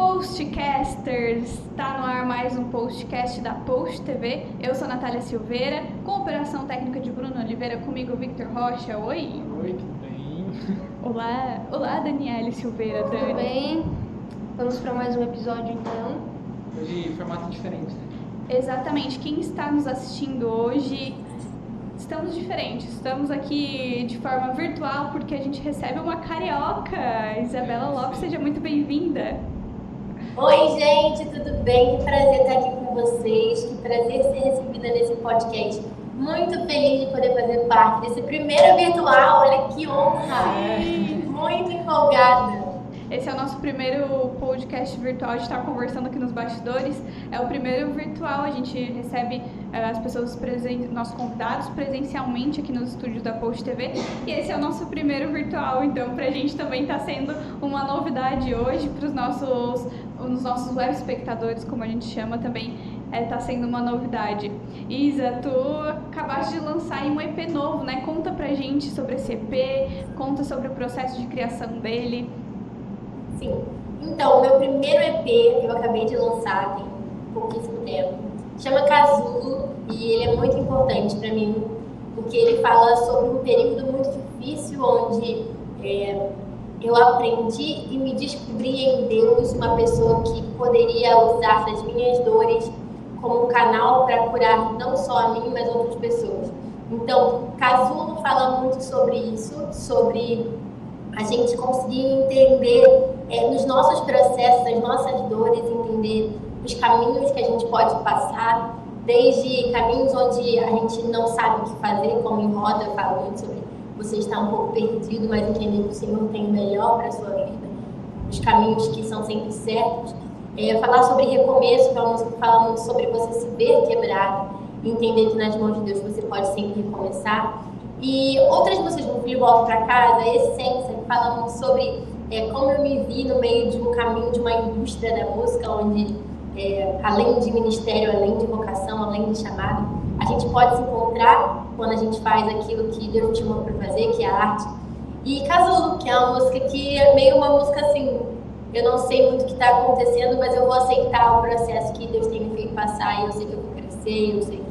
Postcasters, está no ar mais um postcast da Post TV. Eu sou Natália Silveira, com operação técnica de Bruno Oliveira, comigo Victor Rocha. Oi! Oi, tudo bem? Olá Daniele Silveira. Tudo Dani. bem? Vamos para mais um episódio então. Hoje formato diferente, né? Exatamente, quem está nos assistindo hoje, estamos diferentes. Estamos aqui de forma virtual porque a gente recebe uma carioca. Isabela Lopes, seja muito bem-vinda. Oi, gente, tudo bem? Que prazer estar aqui com vocês. Que prazer ser recebida nesse podcast. Muito feliz de poder fazer parte desse primeiro virtual. Olha que honra! Muito empolgada. Esse é o nosso primeiro podcast virtual, a gente estava conversando aqui nos bastidores. É o primeiro virtual, a gente recebe as pessoas, nossos convidados presencialmente aqui nos estúdios da Post TV. E esse é o nosso primeiro virtual, então pra gente também está sendo uma novidade hoje, para os nossos web espectadores, como a gente chama também, tá sendo uma novidade. Isa, tu acabaste de lançar aí um EP novo, né? Conta pra gente sobre esse EP, conta sobre o processo de criação dele. Sim. Então, o meu primeiro EP eu acabei de lançar tem pouquíssimo tempo. Chama Casulo e ele é muito importante para mim porque ele fala sobre um período muito difícil onde eu aprendi e me descobri em Deus, uma pessoa que poderia usar das minhas dores como um canal para curar não só a mim, mas outras pessoas. Então, Casulo fala muito sobre isso, sobre a gente conseguir entender nos nossos processos, as nossas dores, entender os caminhos que a gente pode passar, desde caminhos onde a gente não sabe o que fazer, como em Roda eu falo muito sobre você estar um pouco perdido, mas entender que o Senhor tem o melhor para a sua vida, os caminhos que são sempre certos. Falar sobre recomeço, que é uma música que fala muito sobre você se ver quebrado, entender que nas mãos de Deus você pode sempre recomeçar. E outras músicas, como Filho Volta Pra Casa, Essência, que fala muito sobre como eu me vi no meio de um caminho de uma indústria da música, onde além de ministério, além de vocação, além de chamado, a gente pode se encontrar quando a gente faz aquilo que Deus te chamou para fazer, que é a arte. E Casulo, que é uma música que é meio uma música assim, eu não sei muito o que está acontecendo, mas eu vou aceitar o processo que Deus tem me feito passar, e eu sei que eu vou crescer, eu sei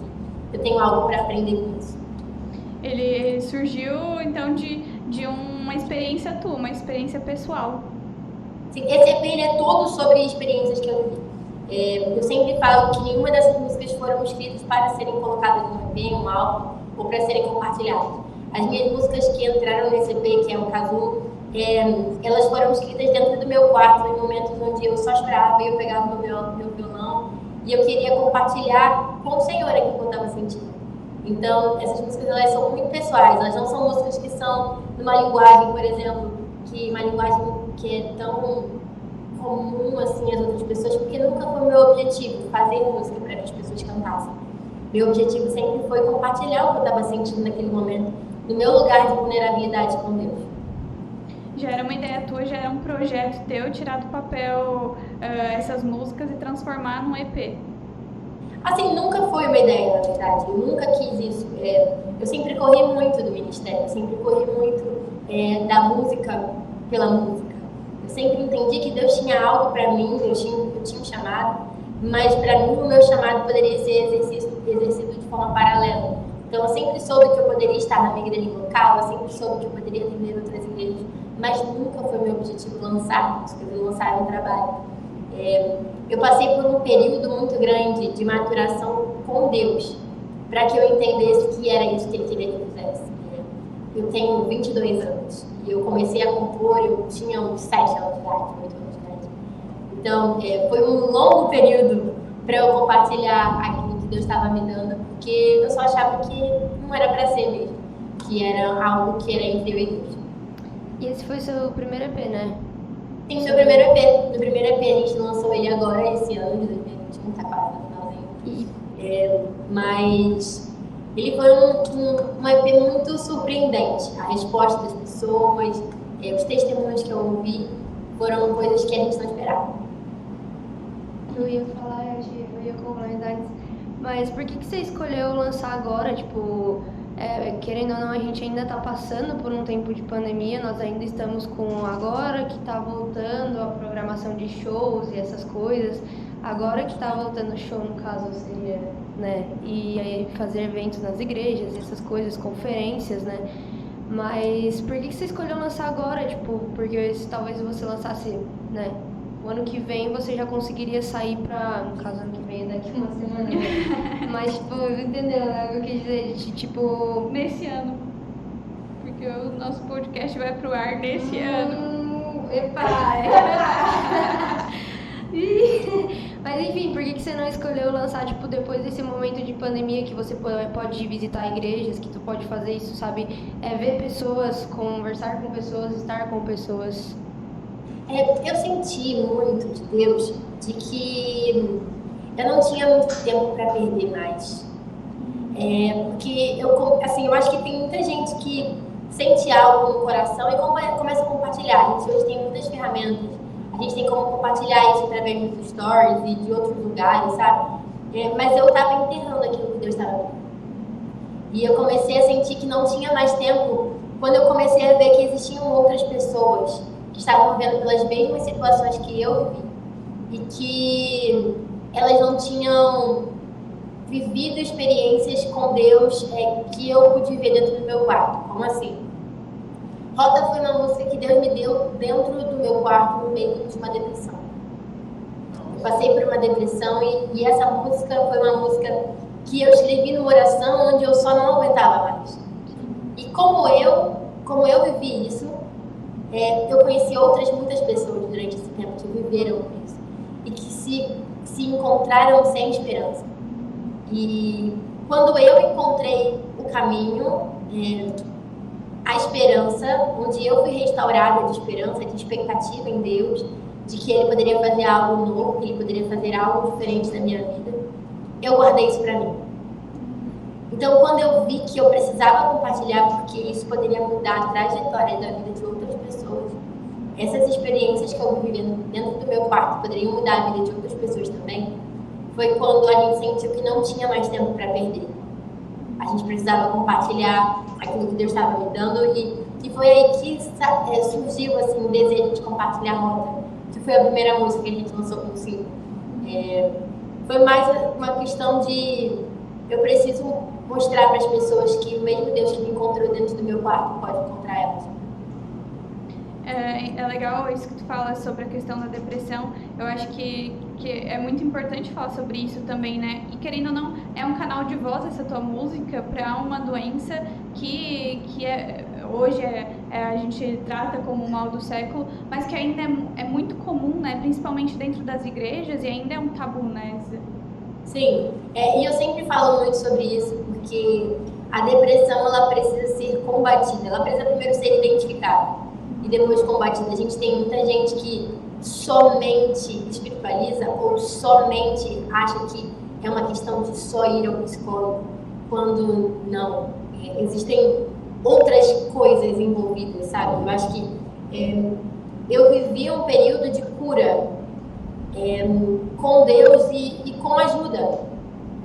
que eu tenho algo para aprender com isso. Ele surgiu, então, de uma experiência tua, uma experiência pessoal. Sim, esse EP ele é todo sobre experiências que eu vivi. Eu sempre falo que nenhuma dessas músicas foram escritas para serem colocadas no EP, um álbum, ou para serem compartilhadas. As minhas músicas que entraram nesse EP, que é o Casulo, elas foram escritas dentro do meu quarto, em momentos onde eu só chorava e eu pegava meu violão e eu queria compartilhar com o Senhor aquilo que eu estava sentindo. Então, essas músicas elas são muito pessoais, elas não são músicas que são numa linguagem, por exemplo, uma linguagem que é tão comum assim às outras pessoas, porque nunca foi meu objetivo fazer música para que as pessoas cantassem. Meu objetivo sempre foi compartilhar o que eu estava sentindo naquele momento, no meu lugar de vulnerabilidade com Deus. Já era uma ideia tua, já era um projeto teu, tirar do papel essas músicas e transformar num EP. Assim, nunca foi uma ideia, na verdade. Eu nunca quis isso. Eu sempre corri muito do ministério, eu sempre corri muito da música pela música. Eu sempre entendi que Deus tinha algo para mim, eu tinha um chamado, mas para mim o meu chamado poderia ser exercido de forma paralela. Então eu sempre soube que eu poderia estar na minha igreja local, eu sempre soube que eu poderia atender outras igrejas, mas nunca foi meu objetivo lançar músicas e lançar um trabalho. Eu passei por um período muito grande de maturação com Deus, para que eu entendesse que era isso que Ele queria que eu fizesse. Eu tenho 22 anos e eu comecei a compor, eu tinha uns 7 anos de idade, 8 anos de idade. Então, foi um longo período para eu compartilhar aquilo que Deus estava me dando, porque eu só achava que não era para ser mesmo, que era algo que era entre eu e Deus. E esse foi o seu primeiro EP, né? Sim, meu primeiro EP. Meu primeiro EP a gente lançou ele agora, esse ano de 2021, tá quase no finalzinho. Mas ele foi um EP muito surpreendente. A resposta das pessoas, os testemunhos que eu ouvi, foram coisas que a gente não esperava. Eu ia falar, eu ia complementar antes, mas por que você escolheu lançar agora, tipo, querendo ou não, a gente ainda está passando por um tempo de pandemia, nós ainda estamos com agora que está voltando a programação de shows e essas coisas, agora que está voltando o show, no caso, seria, né, e aí fazer eventos nas igrejas, essas coisas, conferências, né, mas por que você escolheu lançar agora, tipo, porque talvez você lançasse, né, o ano que vem você já conseguiria sair pra, no caso, ano que vem daqui uma semana, né? Mas, tipo, entendeu, né? Eu quis dizer, tipo... Nesse ano. Porque o nosso podcast vai pro ar nesse ano. Epa! Mas, enfim, por que você não escolheu lançar, tipo, depois desse momento de pandemia que você pode visitar igrejas, que tu pode fazer isso, sabe? Ver pessoas, conversar com pessoas, estar com pessoas... Eu senti muito de Deus de que eu não tinha muito tempo para perder mais. Porque eu acho que tem muita gente que sente algo no coração e começa a compartilhar. A gente hoje tem muitas ferramentas. A gente tem como compartilhar isso através dos stories e de outros lugares, sabe? Mas eu estava enterrando aquilo que Deus estava vendo. E eu comecei a sentir que não tinha mais tempo quando eu comecei a ver que existiam outras pessoas que estavam vivendo pelas mesmas situações que eu vivi e que elas não tinham vivido experiências com Deus que eu pude ver dentro do meu quarto. Como assim? Rota foi uma música que Deus me deu dentro do meu quarto no meio de uma depressão. Eu passei por uma depressão e essa música foi uma música que eu escrevi numa oração onde eu só não aguentava mais. E como eu vivi isso, eu conheci muitas pessoas durante esse tempo que viveram isso e que se encontraram sem esperança. E quando eu encontrei o caminho, a esperança, onde eu fui restaurada de esperança, de expectativa em Deus, de que Ele poderia fazer algo novo, que Ele poderia fazer algo diferente na minha vida, eu guardei isso para mim. Então, quando eu vi que eu precisava compartilhar, porque isso poderia mudar a trajetória da vida de outras pessoas, essas experiências que eu vivi dentro do meu quarto poderiam mudar a vida de outras pessoas também, foi quando a gente sentiu que não tinha mais tempo para perder. A gente precisava compartilhar aquilo que Deus estava me dando e foi aí que surgiu assim, o desejo de compartilhar a Rota, que foi a primeira música que a gente lançou com o Cinco. Foi mais uma questão de eu preciso mostrar para as pessoas que o mesmo Deus que me encontrou dentro do meu quarto pode encontrar elas. É legal isso que tu fala sobre a questão da depressão. Eu acho que é muito importante falar sobre isso também, né? E querendo ou não, é um canal de voz essa tua música para uma doença que hoje a gente trata como o mal do século, mas que ainda é muito comum, né? Principalmente dentro das igrejas, e ainda é um tabu, né? Sim, e eu sempre falo muito sobre isso, porque a depressão ela precisa ser combatida, ela precisa primeiro ser identificada e depois combatida. A gente tem muita gente que somente espiritualiza ou somente acha que é uma questão de só ir ao psicólogo, quando não. Existem outras coisas envolvidas, sabe? Eu acho que eu vivi um período de cura com Deus e com ajuda.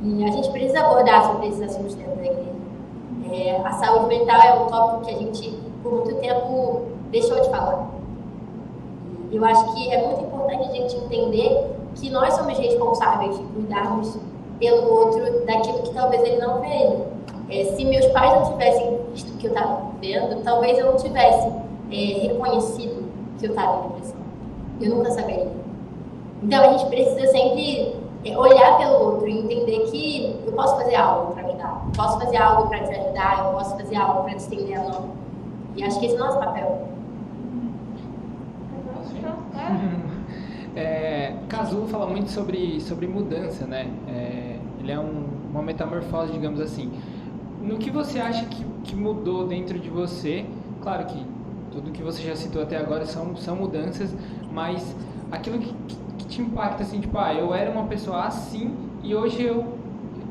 E a gente precisa abordar sobre esses assuntos dentro da igreja. A saúde mental é um tópico que a gente, por muito tempo, deixou de falar. Eu acho que é muito importante a gente entender que nós somos responsáveis de cuidarmos pelo outro daquilo que talvez ele não veja. Se meus pais não tivessem visto o que eu estava vendo, talvez eu não tivesse reconhecido que eu estava em depressão. Eu nunca saberia. Então a gente precisa sempre olhar pelo outro e entender que eu posso fazer algo para ajudar, eu posso fazer algo para te ajudar, eu posso fazer algo para te estender a mão. E acho que esse é o nosso papel. Casulo fala muito sobre mudança, né? Ele é uma metamorfose, digamos assim. No que você acha que mudou dentro de você? Claro que tudo que você já citou até agora são mudanças, mas aquilo que te impacta, assim, tipo, eu era uma pessoa assim e hoje eu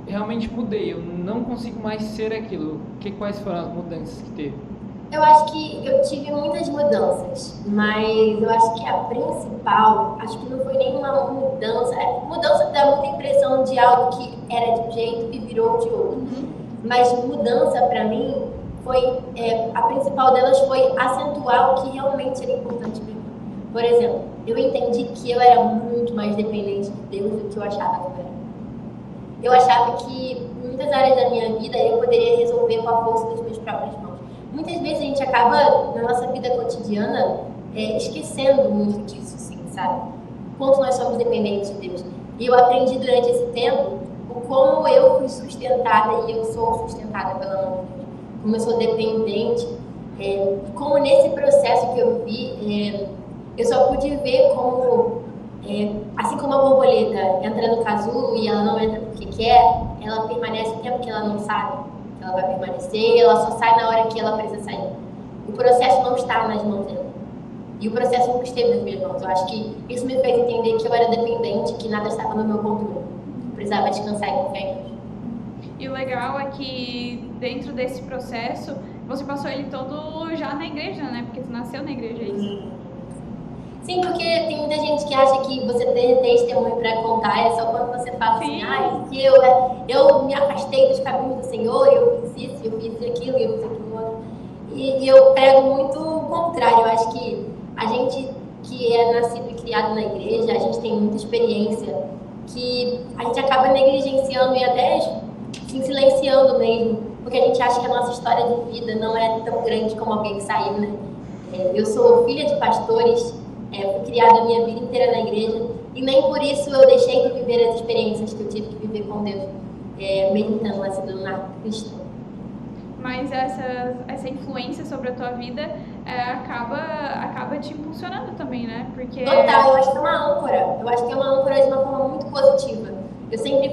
realmente mudei, eu não consigo mais ser aquilo. Quais foram as mudanças que teve? Eu acho que eu tive muitas mudanças, mas eu acho que a principal, acho que não foi nenhuma mudança. Mudança dá muita impressão de algo que era de um jeito e virou de outro. mas mudança para mim foi, a principal delas foi acentuar o que realmente era importante para mim. Por exemplo, eu entendi que eu era muito mais dependente de Deus do que eu achava que eu era. Eu achava que em muitas áreas da minha vida eu poderia resolver com a força das minhas próprias mãos. Muitas vezes a gente acaba, na nossa vida cotidiana, esquecendo muito disso, assim, sabe? Quanto nós somos dependentes de Deus. E eu aprendi durante esse tempo o como eu fui sustentada e eu sou sustentada pela mão de Deus. Como eu sou dependente. Como nesse processo que eu vi, eu só pude ver como, assim como a borboleta entra no casulo e ela não entra porque quer, ela permanece o tempo que ela não sabe que ela vai permanecer e ela só sai na hora que ela precisa sair. O processo não está nas mãos dela. E o processo nunca esteve nas minhas mãos. Eu acho que isso me fez entender que eu era dependente, que nada estava no meu controle. Eu precisava descansar e confiar em Deus. E o legal é que dentro desse processo, você passou ele todo já na igreja, né? Porque você nasceu na igreja, é isso? Sim, porque tem muita gente que acha que você ter testemunho para contar é só quando você fala assim, que eu me afastei dos caminhos do Senhor, eu fiz isso, eu fiz aquilo, eu fiz aquilo outro. E eu prego muito o contrário. Eu acho que a gente que é nascido e criado na igreja, a gente tem muita experiência que a gente acaba negligenciando e até se silenciando mesmo, porque a gente acha que a nossa história de vida não é tão grande como alguém que saiu, né? Eu sou filha de pastores, fui criada a minha vida inteira na igreja e nem por isso eu deixei de viver as experiências que eu tive que viver com Deus, mesmo tendo nascido na cristã. Mas essa influência sobre a tua vida acaba te impulsionando também, né? Porque... Total, eu acho que é uma âncora. Eu acho que é uma âncora de uma forma muito positiva. Eu sempre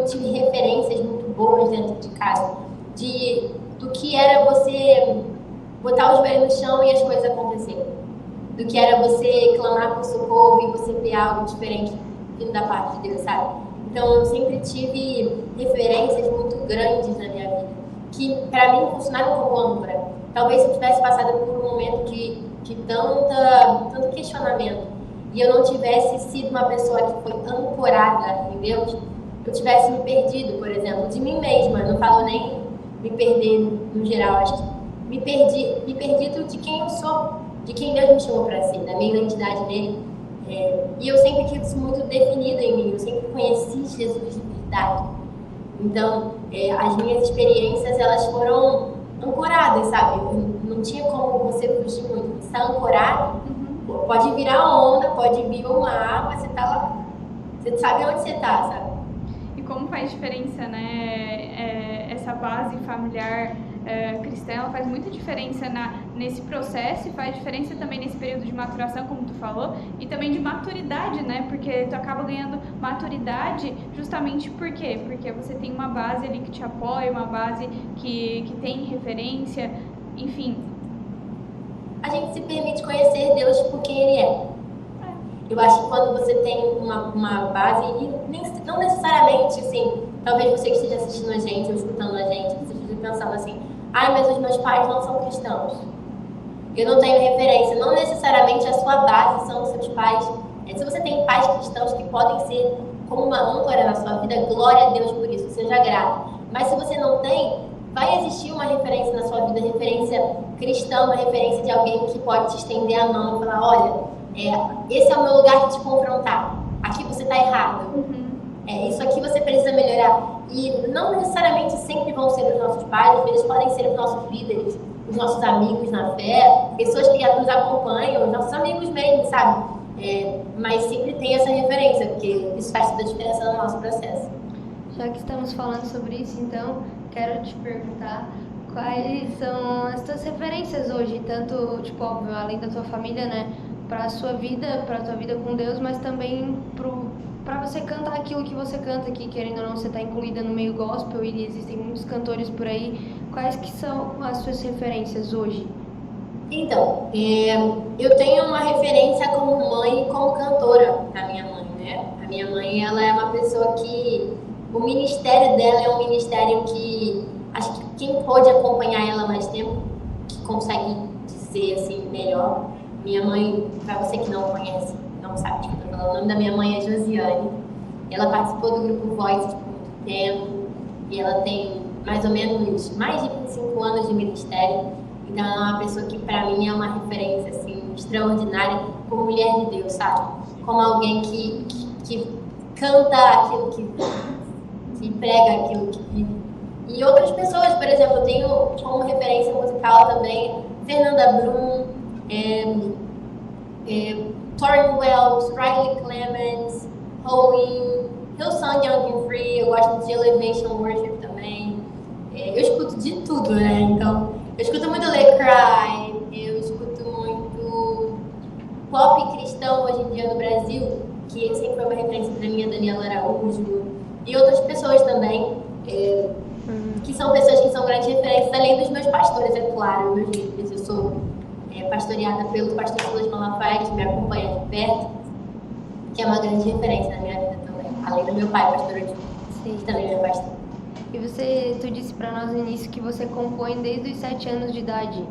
tive referências muito boas dentro de casa, do que era você botar os joelhos no chão e as coisas acontecerem. Do que era você clamar por socorro e você ver algo diferente vindo da parte de Deus, sabe? Então eu sempre tive referências muito grandes na minha vida, que para mim funcionaram como âncora. Talvez se eu tivesse passado por um momento de tanto questionamento e eu não tivesse sido uma pessoa que foi ancorada em Deus, eu tivesse me perdido, por exemplo, de mim mesma. Não falo nem me perder no geral, acho que me perdido de quem eu sou, de quem Deus me chamou para ser, da minha identidade nele. E eu sempre tive isso muito definido em mim, eu sempre conheci Jesus de verdade. Então, as minhas experiências, elas foram ancoradas, sabe? Não tinha como você fugir muito. Você está ancorado, pode virar onda, pode vir o mar, mas você tá lá. Você sabe onde você tá, sabe? E como faz diferença, né? Essa base familiar cristã, ela faz muita diferença nesse processo e faz diferença também nesse período de maturação, como tu falou, e também de maturidade, né? Porque tu acaba ganhando maturidade justamente por quê? Porque você tem uma base ali que te apoia, uma base que tem referência, enfim. A gente se permite conhecer Deus por quem Ele é. Eu acho que quando você tem uma base, e não necessariamente, assim, talvez você que esteja assistindo a gente ou escutando a gente, você esteja pensando assim, mas os meus pais não são cristãos. Eu não tenho referência. Não necessariamente a sua base são os seus pais. Se você tem pais cristãos que podem ser como uma âncora na sua vida, glória a Deus por isso, seja grato. Mas se você não tem, vai existir uma referência na sua vida, referência cristã, uma referência de alguém que pode te estender a mão e falar, olha, esse é o meu lugar de te confrontar. Aqui você está errado. Isso aqui você precisa melhorar. E não necessariamente sempre vão ser os nossos pais, eles podem ser os nossos líderes, os nossos amigos na fé, pessoas que nos acompanham, os nossos amigos mesmo, sabe? Mas sempre tem essa referência, porque isso faz toda a diferença no nosso processo. Já que estamos falando sobre isso, então, quero te perguntar quais são as tuas referências hoje, tanto, tipo, óbvio, além da tua família, né, para a sua vida, para a tua vida com Deus, mas também para você cantar aquilo que você canta, que querendo ou não você está incluída no meio gospel e existem muitos cantores por aí. Quais que são as suas referências hoje? Então, eu tenho uma referência como mãe e como cantora da minha mãe, né? A minha mãe, ela é uma pessoa que o ministério dela é um ministério que acho que quem pode acompanhar ela mais tempo, que consegue dizer assim melhor. Minha mãe, para você que não conhece, não sabe de que eu tô falando, o nome da minha mãe é Josiane. Ela participou do grupo Voices por muito tempo e ela tem mais ou menos mais de 25 anos de ministério. Então ela é uma pessoa que para mim é uma referência assim, extraordinária como mulher de Deus, sabe? Como alguém que canta aquilo que prega aquilo que vive. E outras pessoas, por exemplo, eu tenho como referência musical também Fernanda Brum, Torrin Wells, Riley Clements, Howlin', Hillsong Young and Free, eu gosto de Elevation Worship também. Eu escuto de tudo, né? Então, eu escuto muito Lay Cry, eu escuto muito pop cristão hoje em dia no Brasil, que sempre foi uma referência para mim, a Daniela Araújo, e outras pessoas também, que são pessoas que são grandes referências, além dos meus pastores, é claro, meus líderes. Eu sou pastoreada pelo pastor Silas Malafaia, que me acompanha de perto, que é uma grande referência na minha vida também, além do meu pai, pastor Odil, que também é pastor. E tu disse para nós no início que você compõe desde os 7 anos de idade.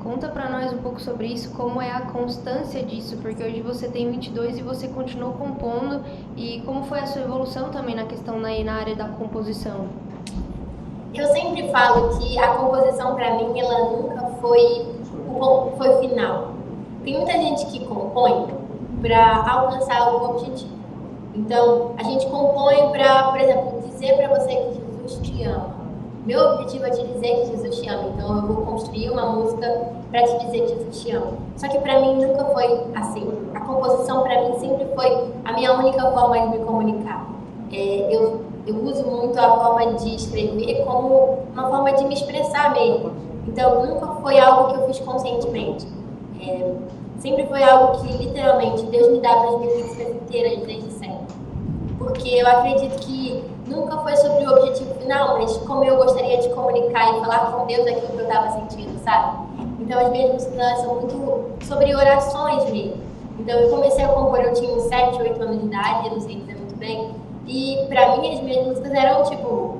Conta para nós um pouco sobre isso, como é a constância disso, porque hoje você tem 22 e você continuou compondo, e como foi a sua evolução também na questão na área da composição? Eu sempre falo que a composição para mim, ela nunca foi o final. Tem muita gente que compõe para alcançar algum objetivo. Então, a gente compõe para, por exemplo, dizer para você que Jesus te ama. Meu objetivo é te dizer que Jesus te ama. Então, eu vou construir uma música para te dizer que Jesus te ama. Só que para mim nunca foi assim. A composição para mim sempre foi a minha única forma de me comunicar. Eu uso muito a forma de escrever como uma forma de me expressar mesmo. Então, nunca foi algo que eu fiz conscientemente. Sempre foi algo que, literalmente, Deus me dá para as minhas músicas inteiras desde sempre. Porque eu acredito que nunca foi sobre o objetivo final, mas como eu gostaria de comunicar e falar com Deus aquilo que eu estava sentindo, sabe? Então, as minhas músicas são muito sobre orações mesmo. Então, eu comecei a compor, eu tinha uns 7, 8 anos de idade, eu não sei dizer muito bem. E pra mim, as minhas músicas eram tipo,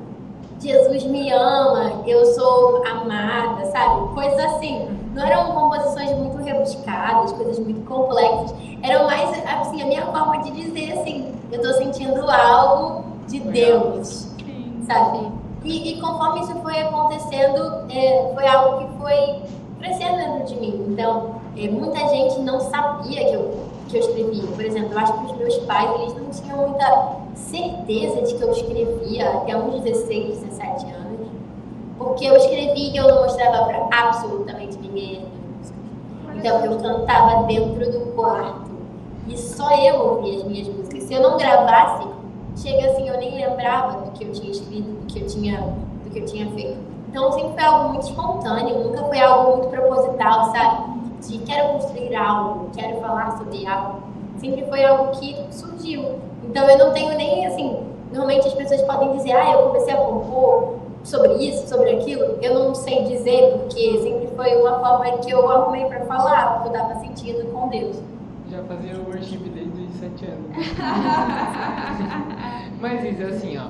Jesus me ama, eu sou amada, sabe? Coisas assim. Não eram composições muito rebuscadas, coisas muito complexas. Eram mais, assim, a minha forma de dizer, assim, eu tô sentindo algo de Deus, sabe? E conforme isso foi acontecendo, foi algo que foi crescendo dentro de mim. Então, muita gente não sabia que eu escrevia. Por exemplo, eu acho que os meus pais, eles não tinham muita certeza de que eu escrevia até uns 16, 17 anos, porque eu escrevia e eu não mostrava para absolutamente ninguém. Então eu cantava dentro do quarto e só eu ouvia as minhas músicas. Se eu não gravasse, chega assim, eu nem lembrava do que eu tinha escrito, do que eu tinha feito. Então sempre foi algo muito espontâneo, nunca foi algo muito proposital, sabe? De quero construir algo, quero falar sobre algo. Sempre foi algo que surgiu. Então eu não tenho nem, assim, normalmente as pessoas podem dizer, eu comecei a compor sobre isso, sobre aquilo. Eu não sei dizer, porque sempre foi uma forma que eu arrumei para falar, o que eu estava sentindo com Deus. Já fazia o worship desde os 7 anos. Mas isso, assim, ó,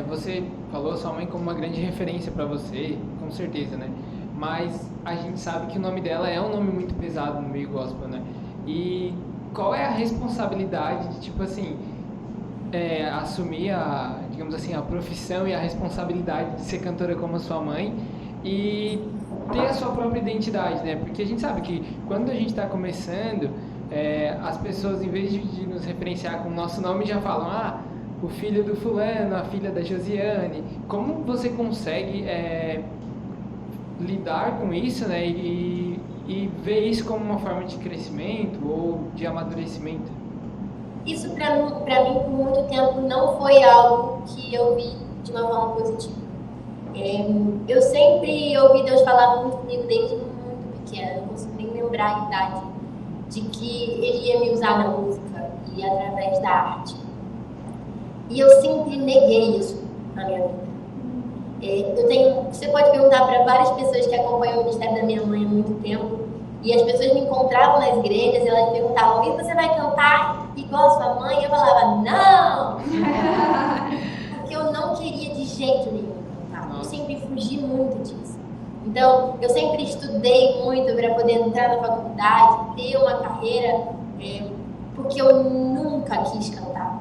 você falou sua mãe como uma grande referência para você, com certeza, né? Mas a gente sabe que o nome dela é um nome muito pesado no meio gospel, né? E qual é a responsabilidade de, tipo assim, assumir digamos assim, a profissão e a responsabilidade de ser cantora como a sua mãe e ter a sua própria identidade, né? Porque a gente sabe que quando a gente está começando, as pessoas, em vez de nos referenciar com o nosso nome, já falam, o filho do fulano, a filha da Josiane. Como você consegue lidar com isso, né? E ver isso como uma forma de crescimento ou de amadurecimento? Isso pra mim por muito tempo não foi algo que eu vi de uma forma positiva. Eu sempre ouvi Deus falar muito comigo desde muito pequena, não consigo nem lembrar a idade, de que Ele ia me usar na música e através da arte. E eu sempre neguei isso na minha vida. Você pode perguntar para várias pessoas que acompanham o ministério da minha mãe há muito tempo, e as pessoas me encontravam nas igrejas e elas perguntavam, e você vai cantar igual a sua mãe? E eu falava, não! Porque eu não queria de jeito nenhum cantar. Eu sempre fugi muito disso. Então, eu sempre estudei muito para poder entrar na faculdade, ter uma carreira, porque eu nunca quis cantar.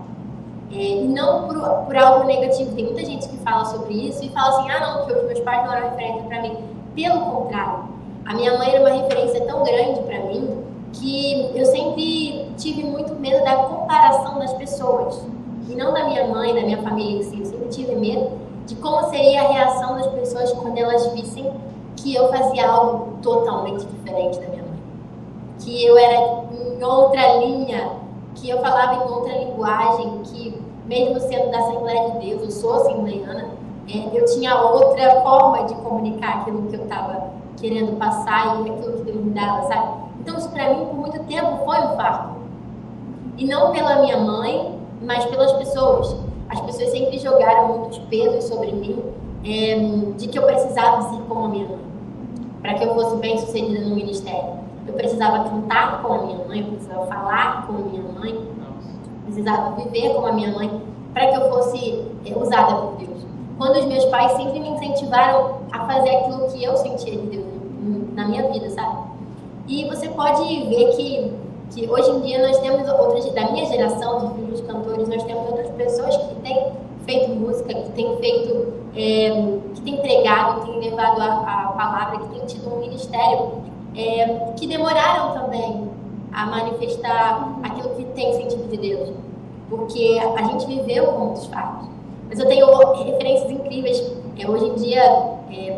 E não por algo negativo. Tem muita gente que fala sobre isso e fala assim, não, que os meus pais não eram referência para mim. Pelo contrário, a minha mãe era uma referência tão grande para mim que eu sempre tive muito medo da comparação das pessoas. E não da minha mãe, da minha família em si. Eu sempre tive medo de como seria a reação das pessoas quando elas vissem que eu fazia algo totalmente diferente da minha mãe. Que eu era em outra linha, que eu falava em outra linguagem, que mesmo sendo da Assembleia de Deus, eu sou assembleiana, eu tinha outra forma de comunicar aquilo que eu estava querendo passar e aquilo que Deus me dava, sabe? Então isso para mim por muito tempo foi um fardo. E não pela minha mãe, mas pelas pessoas. As pessoas sempre jogaram muitos pesos sobre mim, de que eu precisava ser como a minha mãe, para que eu fosse bem sucedida no ministério. Eu precisava cantar como a minha mãe, eu precisava falar como a minha mãe, precisava viver como a minha mãe, para que eu fosse usada por Deus. Quando os meus pais sempre me incentivaram a fazer aquilo que eu sentia de Deus na minha vida, sabe? E você pode ver que hoje em dia nós temos outras, da minha geração de filhos cantores, nós temos outras pessoas que têm feito música, que têm feito, que têm pregado, que têm levado a palavra, que têm tido um ministério, que demoraram também a manifestar aquilo que tem sentido de Deus, porque a gente viveu com muitos fatos. Mas eu tenho referências incríveis. Hoje em dia,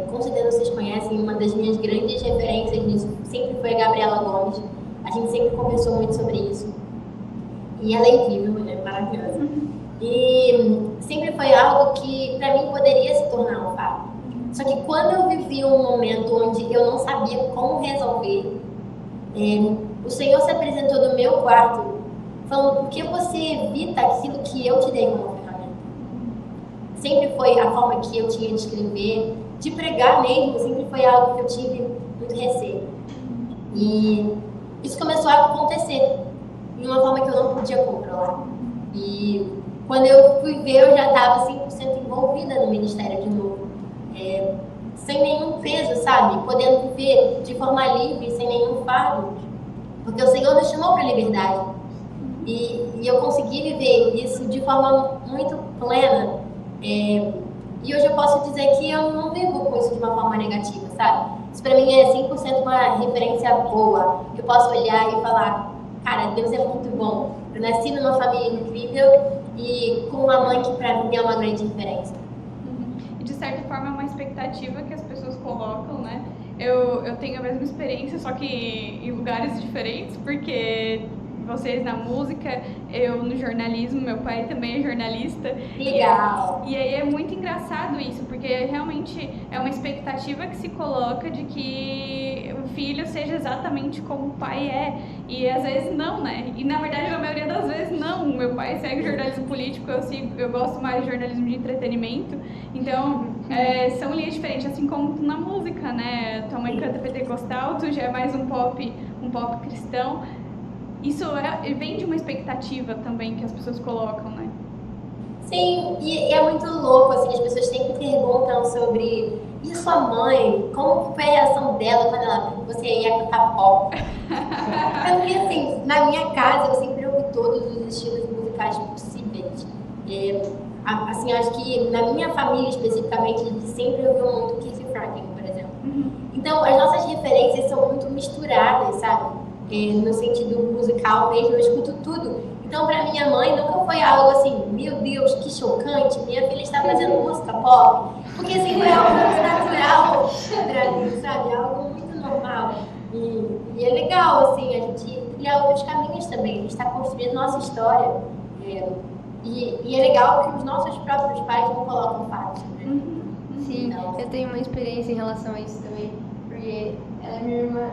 com certeza vocês conhecem, uma das minhas grandes referências nisso sempre foi a Gabriela Gomes. A gente sempre conversou muito sobre isso. E ela é incrível, ela é maravilhosa. E sempre foi algo que para mim poderia se tornar um fato. Só que quando eu vivi um momento onde eu não sabia como resolver, o Senhor se apresentou no meu quarto falando, por que você evita aquilo que eu te dei como ferramenta? Sempre foi a forma que eu tinha de escrever, de pregar mesmo, sempre foi algo que eu tive muito receio. E isso começou a acontecer de uma forma que eu não podia controlar. E quando eu fui ver, eu já estava 100% envolvida no ministério de novo. Sem nenhum peso, sabe? Podendo viver de forma livre, sem nenhum fardo. Porque o Senhor nos chamou para a liberdade. E eu consegui viver isso de forma muito plena. E hoje eu posso dizer que eu não vivo com isso de uma forma negativa, sabe? Isso para mim é 100% uma referência boa. Eu posso olhar e falar, cara, Deus é muito bom. Eu nasci numa família incrível e com uma mãe que para mim é uma grande referência. E de certa forma é uma expectativa que as pessoas colocam, né? Eu tenho a mesma experiência, só que em lugares diferentes, porque vocês na música, eu no jornalismo, meu pai também é jornalista. Legal! E aí é muito engraçado isso, porque realmente é uma expectativa que se coloca de que o filho seja exatamente como o pai é. E às vezes não, né? E na verdade, a maioria das vezes não. Meu pai segue jornalismo político, eu gosto mais de jornalismo de entretenimento. Então, são linhas diferentes, assim como tu na música, né? Tua mãe canta pentecostal, tu já é mais um pop cristão. Isso vem de uma expectativa também que as pessoas colocam, né? Sim, e é muito louco, assim, as pessoas sempre perguntam sobre e sua mãe, como foi a reação dela quando ela viu que você ia cantar pop? Porque, assim, na minha casa eu sempre ouvi todos os estilos musicais possíveis. Assim, acho que na minha família especificamente, a gente sempre ouviu muito Keith Franklin, por exemplo. Então, as nossas referências são muito misturadas, sabe? No sentido musical mesmo, eu escuto tudo. Então, pra minha mãe, nunca foi algo assim, meu Deus, que chocante, minha filha está fazendo música pop. Porque assim, foi algo muito natural pra mim, sabe? Algo muito normal. E é legal, assim, a gente trilhar outros caminhos também. A gente está construindo nossa história. E é legal que os nossos próprios pais não colocam fatos, né? Sim, então, eu tenho uma experiência em relação a isso também, porque ela é minha irmã.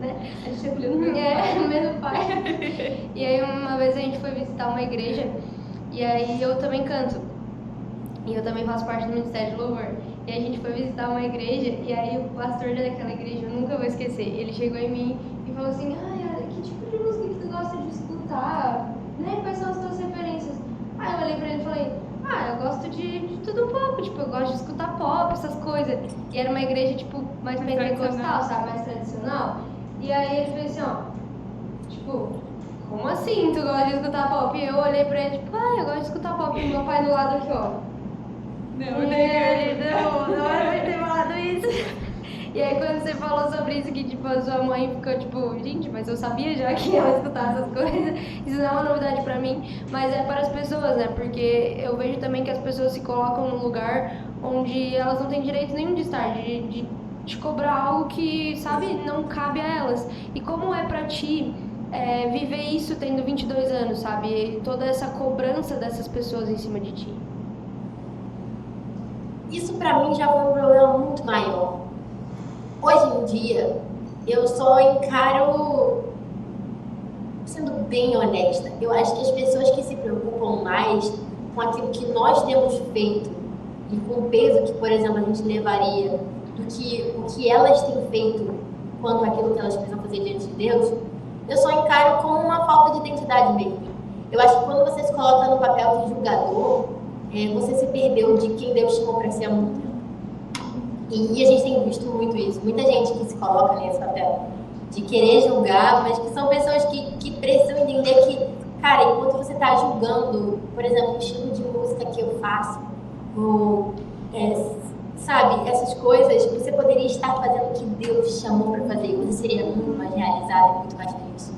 Né? A gente é filho do o mesmo pai. E aí uma vez a gente foi visitar uma igreja e aí eu também canto. E eu também faço parte do Ministério de Louvor. E a gente foi visitar uma igreja e aí o pastor daquela igreja, eu nunca vou esquecer, ele chegou em mim e falou assim, olha, que tipo de música que tu gosta de escutar? Né? Quais são as tuas referências? Aí eu olhei pra ele e falei, eu gosto de tudo um pouco, tipo, eu gosto de escutar pop, essas coisas. E era uma igreja, tipo, mais pentecostal, sabe? Mais tradicional. E aí ele fez assim, ó, tipo, como assim tu gosta de escutar pop? E eu olhei pra ele, tipo, eu gosto de escutar pop. E meu pai do lado aqui, ó. Não era pra ter falado isso. E aí quando você falou sobre isso, que tipo, a sua mãe ficou tipo, gente, mas eu sabia já que ela escutava essas coisas, isso não é uma novidade pra mim, mas é para as pessoas, né? Porque eu vejo também que as pessoas se colocam num lugar onde elas não têm direito nenhum de estar, de cobrar algo que, sabe, não cabe a elas. E como é pra ti viver isso tendo 22 anos, sabe? E toda essa cobrança dessas pessoas em cima de ti? Isso pra mim já foi um problema muito maior. Hoje em dia, eu só encaro, sendo bem honesta, eu acho que as pessoas que se preocupam mais com aquilo que nós temos feito e com o peso que, por exemplo, a gente levaria do que o que elas têm feito quanto àquilo que elas precisam fazer diante de Deus, eu só encaro como uma falta de identidade mesmo. Eu acho que quando você se coloca no papel de julgador, você se perdeu de quem Deus chamou para ser há muito tempo. E a gente tem visto muito isso. Muita gente que se coloca nesse papel de querer julgar, mas que são pessoas que precisam entender que, cara, enquanto você está julgando, por exemplo, o estilo de música que eu faço, ou, sabe, essas coisas, você poderia estar fazendo o que Deus chamou para fazer. Você seria muito mais realizado e muito mais feliz.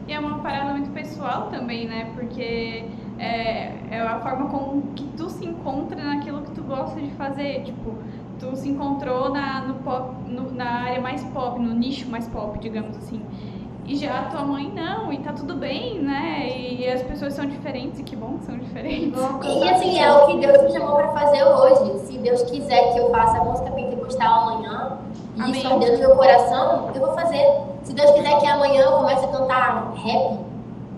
E é uma parada muito pessoal também, né? Porque é a forma como que tu se encontra naquilo que tu gosta de fazer. Tipo, tu se encontrou na área mais pop, no nicho mais pop, digamos assim. E já a tua mãe não, e tá tudo bem, né? E as pessoas são diferentes, e que bom que são diferentes. E assim, é o que Deus me chamou pra fazer hoje. Se Deus quiser que eu faça a música pentecostal amanhã, e isso arder no meu coração, eu vou fazer. Se Deus quiser que amanhã eu comece a cantar rap,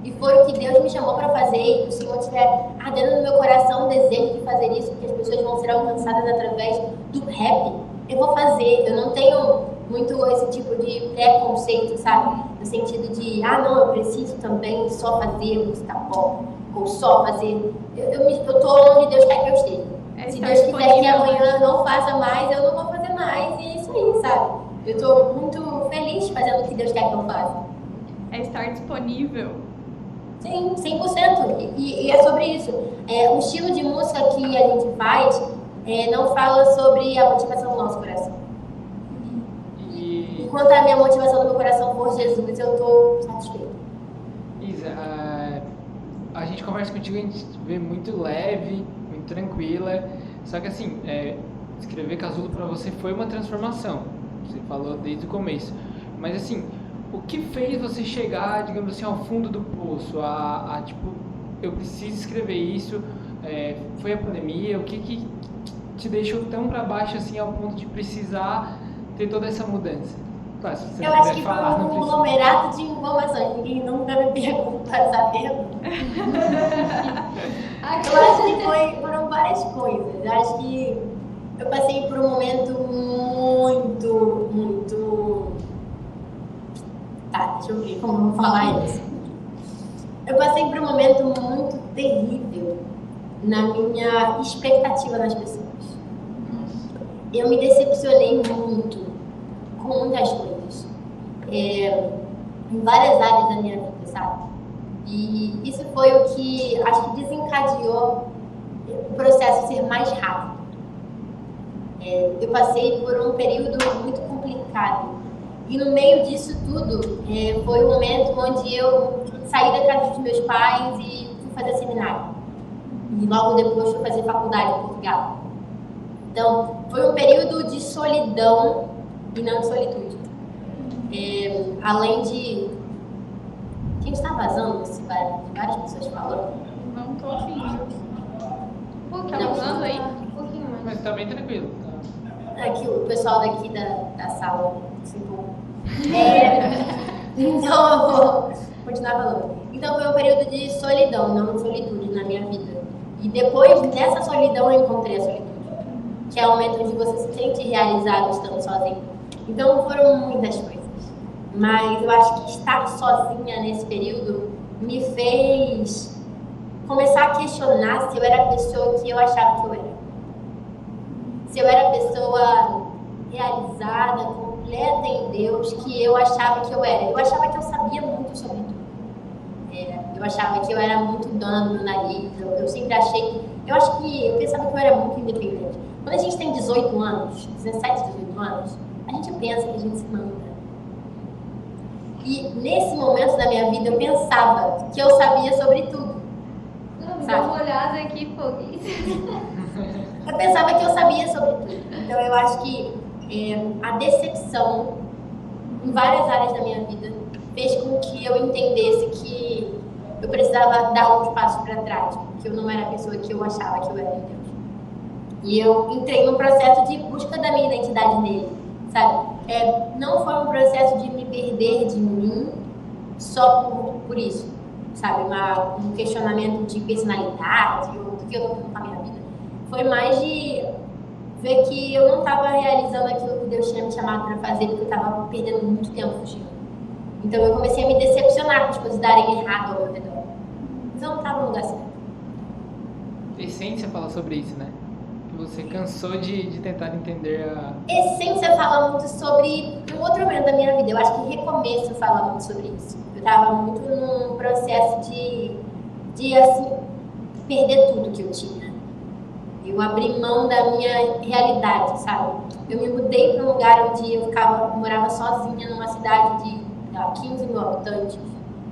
e for o que Deus me chamou pra fazer, e o Senhor estiver ardendo no meu coração o desejo de fazer isso, porque as pessoas vão ser alcançadas através do rap, eu vou fazer. Eu não tenho muito esse tipo de preconceito, sabe? No sentido de, não, eu preciso também só fazer música pop, ou só fazer... Eu tô onde Deus quer que eu esteja. Se Deus quiser que amanhã eu não faça mais, eu não vou fazer mais, e é isso aí, sabe? Eu tô muito feliz fazendo o que Deus quer que eu faça. É estar disponível. Sim, 100%. E é sobre isso. O estilo de música que a gente faz não fala sobre a motivação do nosso coração. Enquanto a minha motivação do meu coração for Jesus, eu estou satisfeita. Isa, a gente conversa contigo, a gente vê muito leve, muito tranquila. Só que assim, escrever Casulo para você foi uma transformação. Você falou desde o começo. Mas assim, o que fez você chegar, digamos assim, ao fundo do poço? Tipo, eu preciso escrever isso. Foi a pandemia? O que te deixou tão para baixo assim ao ponto de precisar ter toda essa mudança? Claro, se você eu acho que foi falar, um conglomerado de informações. Ninguém nunca me perguntou essa pergunta. Eu acho que foram várias coisas. Eu acho que eu passei por um momento muito... Tá, deixa eu ver como eu vou falar isso. Eu passei por um momento muito terrível na minha expectativa das pessoas. Eu me decepcionei muito com muitas coisas. Em várias áreas da minha vida, sabe? E isso foi o que acho que desencadeou o processo ser mais rápido. Eu passei por um período muito complicado. E no meio disso tudo, foi o momento onde eu saí da casa dos meus pais e fui fazer seminário. E logo depois fui fazer faculdade em Portugal. Então, foi um período de solidão e não de solitude. Além de... Quem está vazando esse barulho? Várias pessoas falando. Não tô ouvindo. Tá vazando aí? Um pouquinho mais. Mas tá bem tranquilo. Aqui, o pessoal daqui da sala se empolgou. Então, eu vou continuar falando. Então, foi um período de solidão, não de solitude na minha vida. E depois dessa solidão, eu encontrei a solitude, que é o momento onde você se sente realizado estando sozinho. Então, foram muitas coisas. Mas eu acho que estar sozinha nesse período me fez começar a questionar se eu era a pessoa que eu achava que eu era. Se eu era a pessoa realizada, completa em Deus, que eu achava que eu era. Eu achava que eu sabia muito sobre tudo. Eu achava que eu era muito dona do meu nariz, eu sempre achei, eu pensava que eu era muito independente. Quando a gente tem 18 anos, 17, 18 anos, a gente pensa que a gente se manda. E nesse momento da minha vida eu pensava que eu sabia sobre tudo. Dá uma olhada aqui, foguinho. Eu pensava que eu sabia sobre tudo. Então eu acho que a decepção em várias áreas da minha vida fez com que eu entendesse que eu precisava dar alguns passos para trás, porque eu não era a pessoa que eu achava que eu era em Deus. E eu entrei num processo de busca da minha identidade nele, sabe? Não foi um processo de me perder de mim só por isso, sabe? Um questionamento de personalidade ou do que eu tô fazendo com a minha vida. Foi mais de ver que eu não estava realizando aquilo que Deus tinha me chamado para fazer, porque eu estava perdendo muito tempo fugindo. Então eu comecei a me decepcionar com as coisas darem errado ao meu redor. Mas eu não estava no lugar certo. Essência fala sobre isso, né? Que você cansou de tentar entender a... Essência fala muito sobre um outro momento da minha vida. Eu acho que Recomeço fala muito sobre isso. Eu estava muito num processo de assim, perder tudo que eu tinha. Eu abri mão da minha realidade, sabe? Eu me mudei para um lugar onde eu morava sozinha numa cidade de 15 mil habitantes.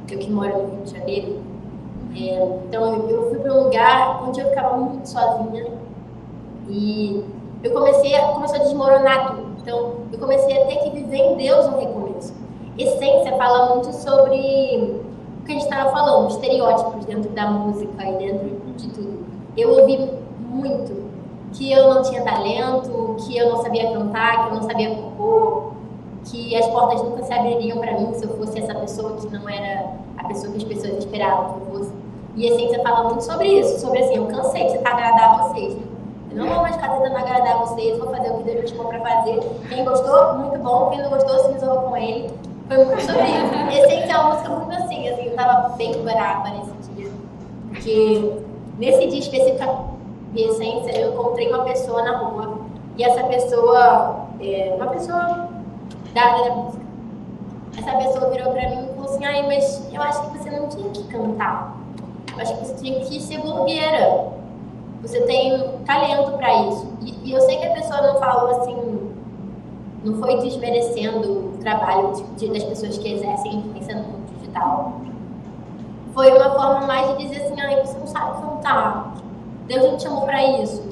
Eu que moro no Rio de Janeiro. Então eu fui para um lugar onde eu ficava muito sozinha e começou a desmoronar tudo. Então eu comecei a ter que viver em Deus um recomeço. Essência fala muito sobre o que a gente estava falando, estereótipos dentro da música e dentro de tudo. Eu ouvi muito que eu não tinha talento, que eu não sabia cantar, que eu não sabia compor, que as portas nunca se abririam para mim se eu fosse essa pessoa que não era a pessoa que as pessoas esperavam que eu fosse. E a Essência fala muito sobre isso, sobre assim, eu cansei de tentar agradar a vocês. Eu não vou mais ficar tentando agradar a vocês, vou fazer o que Deus me chamou para fazer. Quem gostou, muito bom. Quem não gostou, se resolva com ele. Foi muito sobre isso. Essência é uma música muito assim, eu tava bem brava nesse dia. Porque nesse dia específico de Essência, eu encontrei uma pessoa na rua. E essa pessoa, uma pessoa da área da música. Essa pessoa virou pra mim e falou assim, ai, mas eu acho que você não tinha que cantar. Eu acho que você tinha que ser blogueira. Você tem talento pra isso. E eu sei que a pessoa não falou assim, não foi desmerecendo o trabalho das pessoas que exercem influência no mundo digital. Foi uma forma mais de dizer assim, ai, você não sabe cantar. Deus não te chamou pra isso.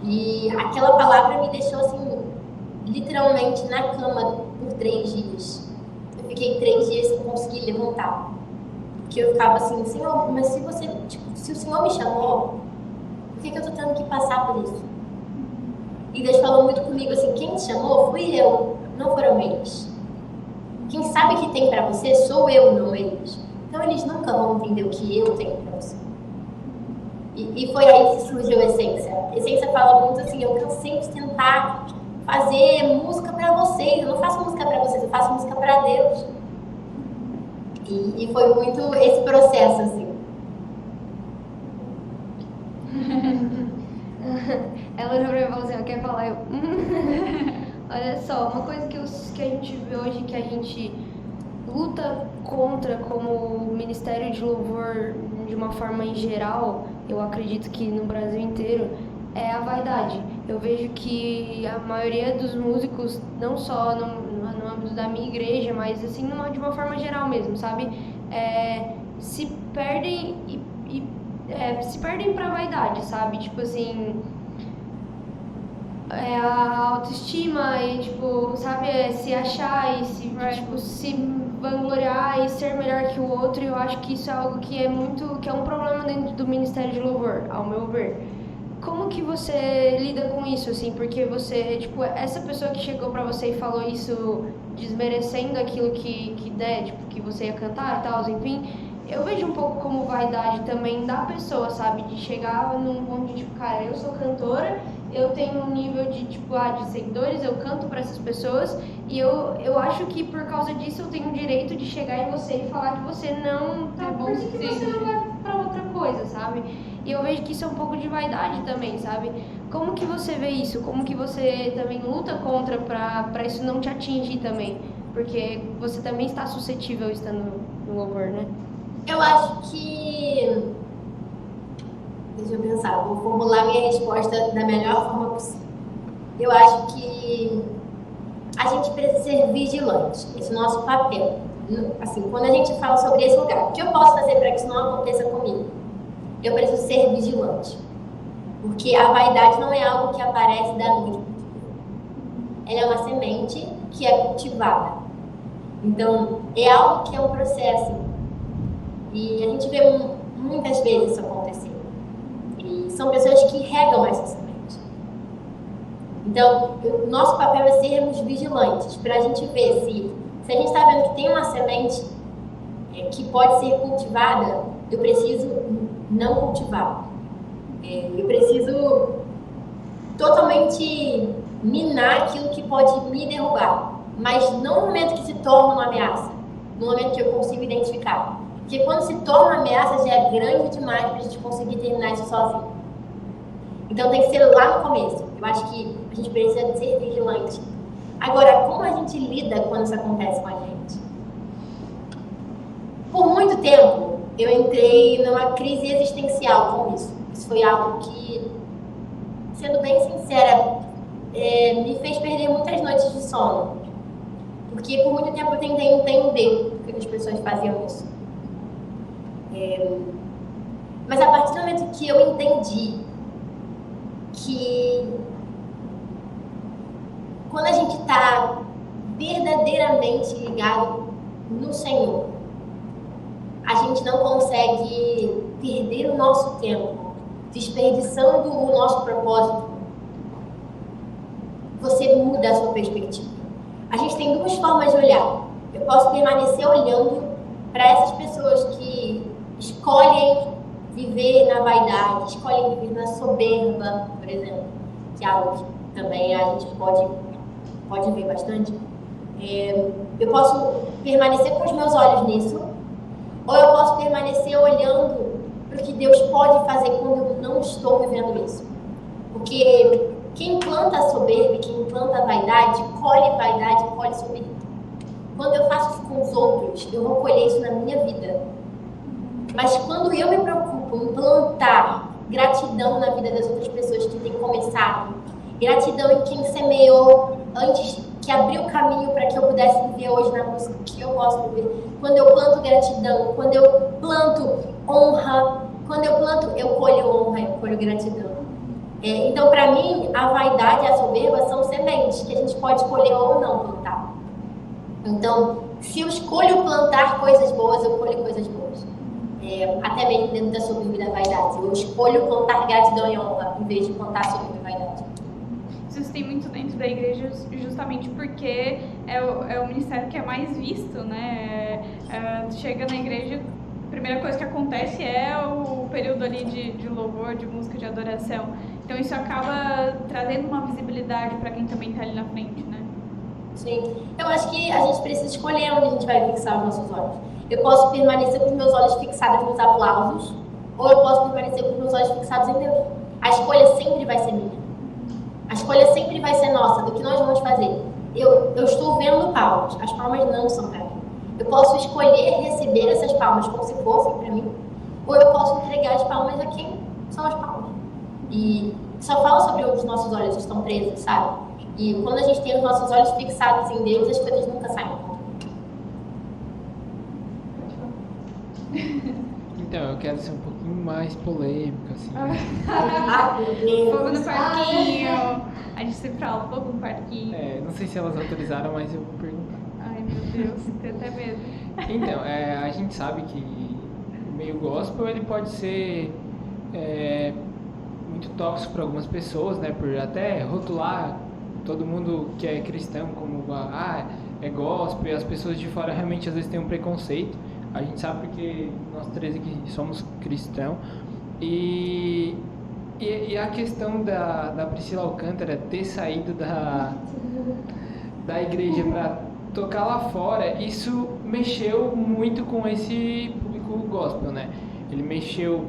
E aquela palavra me deixou assim, literalmente na cama por 3 dias. Eu fiquei 3 dias sem conseguir levantar. Porque eu ficava assim, Senhor, mas se o Senhor me chamou, por que eu tô tendo que passar por isso? E Deus falou muito comigo assim, quem te chamou fui eu, não foram eles. Quem sabe que tem pra você sou eu, não eles. Então eles nunca vão entender o que eu tenho pra você. E foi aí que surgiu a Essência. A Essência fala muito assim, eu cansei de tentar fazer música pra vocês. Eu não faço música pra vocês, eu faço música pra Deus. E foi muito esse processo, assim. Ela olhou pra mim e falou assim, eu quero falar, eu... Olha só, uma coisa que a gente vê hoje, que a gente luta contra como Ministério de Louvor, de uma forma em geral, eu acredito que no Brasil inteiro, é a vaidade. Eu vejo que a maioria dos músicos, não só no âmbito da minha igreja, mas assim, de uma forma geral mesmo, sabe? Se perdem se perdem pra vaidade, sabe? Tipo assim, a autoestima e, tipo, sabe, se achar e se vangloriar e ser melhor que o outro. Eu acho que isso é algo que é um problema dentro do Ministério de Louvor, ao meu ver. Como que você lida com isso, assim? Porque você, tipo, essa pessoa que chegou pra você e falou isso desmerecendo aquilo que der, tipo, que você ia cantar e tal, enfim, eu vejo um pouco como vaidade também da pessoa, sabe? De chegar num ponto de, tipo, cara, eu sou cantora, eu tenho um nível de, tipo, de seguidores, eu canto pra essas pessoas e eu acho que por causa disso eu tenho o direito de chegar em você e falar que você não tá bom, por que você não vai pra outra coisa, sabe? E eu vejo que isso é um pouco de vaidade também, sabe? Como que você vê isso? Como que você também luta contra pra isso não te atingir também? Porque você também está suscetível estando no louvor, né? Eu acho que... Deixa eu pensar, vou formular minha resposta da melhor forma possível. Eu acho que a gente precisa ser vigilante, esse é o nosso papel. Assim, quando a gente fala sobre esse lugar, o que eu posso fazer para que isso não aconteça comigo? Eu preciso ser vigilante. Porque a vaidade não é algo que aparece da noite pro dia. Ela é uma semente que é cultivada. Então, é algo que é um processo. E a gente vê muitas vezes isso acontecer. E são pessoas que regam essa semente. Então, o nosso papel é sermos vigilantes, para a gente ver se a gente está vendo que tem uma semente que pode ser cultivada, eu preciso não cultivar. Eu preciso totalmente minar aquilo que pode me derrubar, mas não no momento que se torna uma ameaça, no momento que eu consigo identificar. Porque quando se torna uma ameaça já é grande demais para a gente conseguir terminar isso sozinho. Então tem que ser lá no começo. Eu acho que a gente precisa ser vigilante. Agora, como a gente lida quando isso acontece com a gente? Por muito tempo, eu entrei numa crise existencial com isso. Isso foi algo que, sendo bem sincera, me fez perder muitas noites de sono. Porque por muito tempo eu tentei entender por que as pessoas faziam isso. Mas a partir do momento que eu entendi que quando a gente está verdadeiramente ligado no Senhor, a gente não consegue perder o nosso tempo, desperdiçando o nosso propósito. Você muda a sua perspectiva. A gente tem duas formas de olhar. Eu posso permanecer olhando para essas pessoas que escolhem viver na vaidade, escolhem viver na soberba, por exemplo, que é algo que também a gente pode ver bastante. Eu posso permanecer com os meus olhos nisso, ou eu posso permanecer olhando para o que Deus pode fazer quando eu não estou vivendo isso. Porque quem planta a soberba, quem planta a vaidade, colhe soberba. Quando eu faço isso com os outros, eu vou colher isso na minha vida. Mas quando eu me preocupo em plantar gratidão na vida das outras pessoas que têm começado, gratidão em quem semeou antes, que abriu o caminho para que eu pudesse viver hoje na música que eu posso viver. Quando eu planto gratidão, quando eu planto honra, quando eu planto, eu colho honra, eu colho gratidão. Então, para mim, a vaidade e a soberba são sementes que a gente pode escolher ou não plantar. Então, se eu escolho plantar coisas boas, eu colho coisas boas. Até mesmo dentro da soberba e da vaidade. Eu escolho plantar gratidão e honra em vez de plantar soberba e vaidade. Isso tem muito dentro da igreja justamente porque é o ministério que é mais visto, né? Chega na igreja, a primeira coisa que acontece é o período ali de louvor, de música, de adoração. Então isso acaba trazendo uma visibilidade para quem também está ali na frente, né? Sim. Eu acho que a gente precisa escolher onde a gente vai fixar os nossos olhos. Eu posso permanecer com os meus olhos fixados nos aplausos, ou eu posso permanecer com os meus olhos fixados em Deus. A escolha sempre vai ser minha. A escolha sempre vai ser nossa, do que nós vamos fazer. Eu estou vendo palmas, as palmas não são para mim. Eu posso escolher receber essas palmas como se fossem para mim, ou eu posso entregar as palmas a quem são as palmas. E só fala sobre onde os nossos olhos estão presos, sabe? E quando a gente tem os nossos olhos fixados em Deus, as coisas nunca saem. Então, eu quero ser um pouquinho mais polêmico, assim. Fogo no parquinho. A gente sempre fala fogo no parquinho. Não sei se elas autorizaram, mas eu vou perguntar. Ai, meu Deus, tenho até medo. Então, a gente sabe que o meio gospel, ele pode ser muito tóxico para algumas pessoas, né? Por até rotular todo mundo que é cristão como é gospel, e as pessoas de fora realmente às vezes têm um preconceito. A gente sabe porque nós três aqui somos cristãos. E a questão da Priscila Alcântara ter saído da igreja para tocar lá fora, isso mexeu muito com esse público gospel, né? Ele mexeu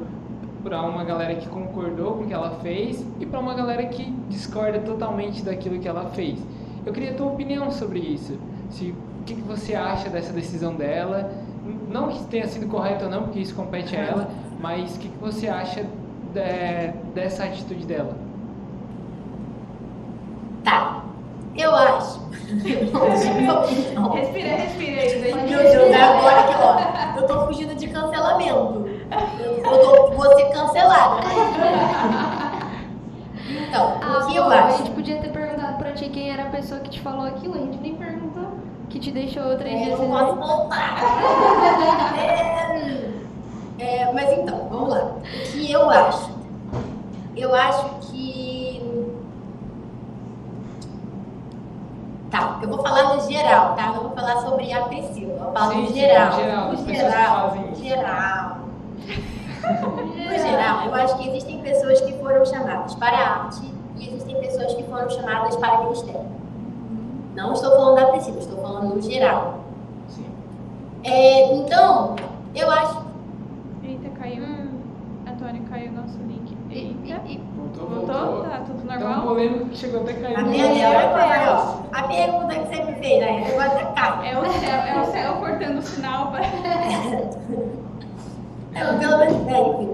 para uma galera que concordou com o que ela fez e para uma galera que discorda totalmente daquilo que ela fez. Eu queria a tua opinião sobre isso. O que você acha dessa decisão dela? não que tenha sido correto ou não, porque isso compete a ela, mas o que você acha dessa atitude dela? Tá, eu acho. Respira aí. Meu Deus, agora que ó, eu tô fugindo de cancelamento. Vou ser cancelada. Então, o que eu A acho? gente podia ter perguntado pra ti quem era a pessoa que te falou aquilo, a gente nem perguntou. Que te deixou 3 dias Eu sem não posso voltar. Mas então, vamos lá. O que eu acho? Eu acho que... Tá, eu vou falar no geral, tá? Não vou falar sobre a Priscila. Eu vou falar no geral. No geral, eu acho que existem pessoas que foram chamadas para a arte e existem pessoas que foram chamadas para o ministério. Não estou falando da Priscila, estou falando no geral. Sim. Então, eu acho... Eita, caiu. Antônio, caiu nosso link. Eita. Voltou? Tá tudo Tão normal? polêmico que chegou até a cair. A pergunta que você me fez, né? Eu vou até cair. É o céu cortando o sinal para... Pelo menos, enfim.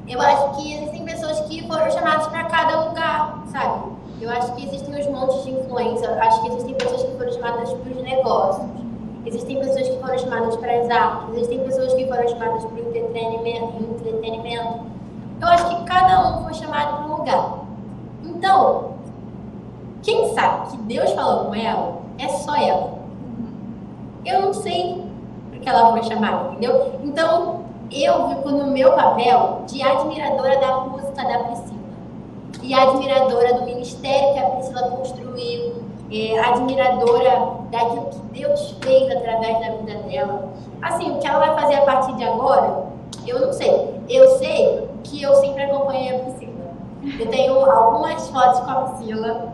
Eu acho que existem pessoas que foram chamadas para cada lugar, sabe? Eu acho que existem os montes de influência. Acho que existem pessoas que foram chamadas para os negócios. Existem pessoas que foram chamadas para as artes. Existem pessoas que foram chamadas para o entretenimento. Eu acho que cada um foi chamado para um lugar. Então, quem sabe que Deus falou com ela é só ela. Eu não sei porque ela foi chamada, entendeu? Então, eu fico no meu papel de admiradora da música da Priscila e admiradora do ministério que a Priscila construiu, admiradora daquilo que Deus fez através da vida dela. Assim, o que ela vai fazer a partir de agora, eu não sei. Eu sei que eu sempre acompanhei a Priscila. Eu tenho algumas fotos com a Priscila,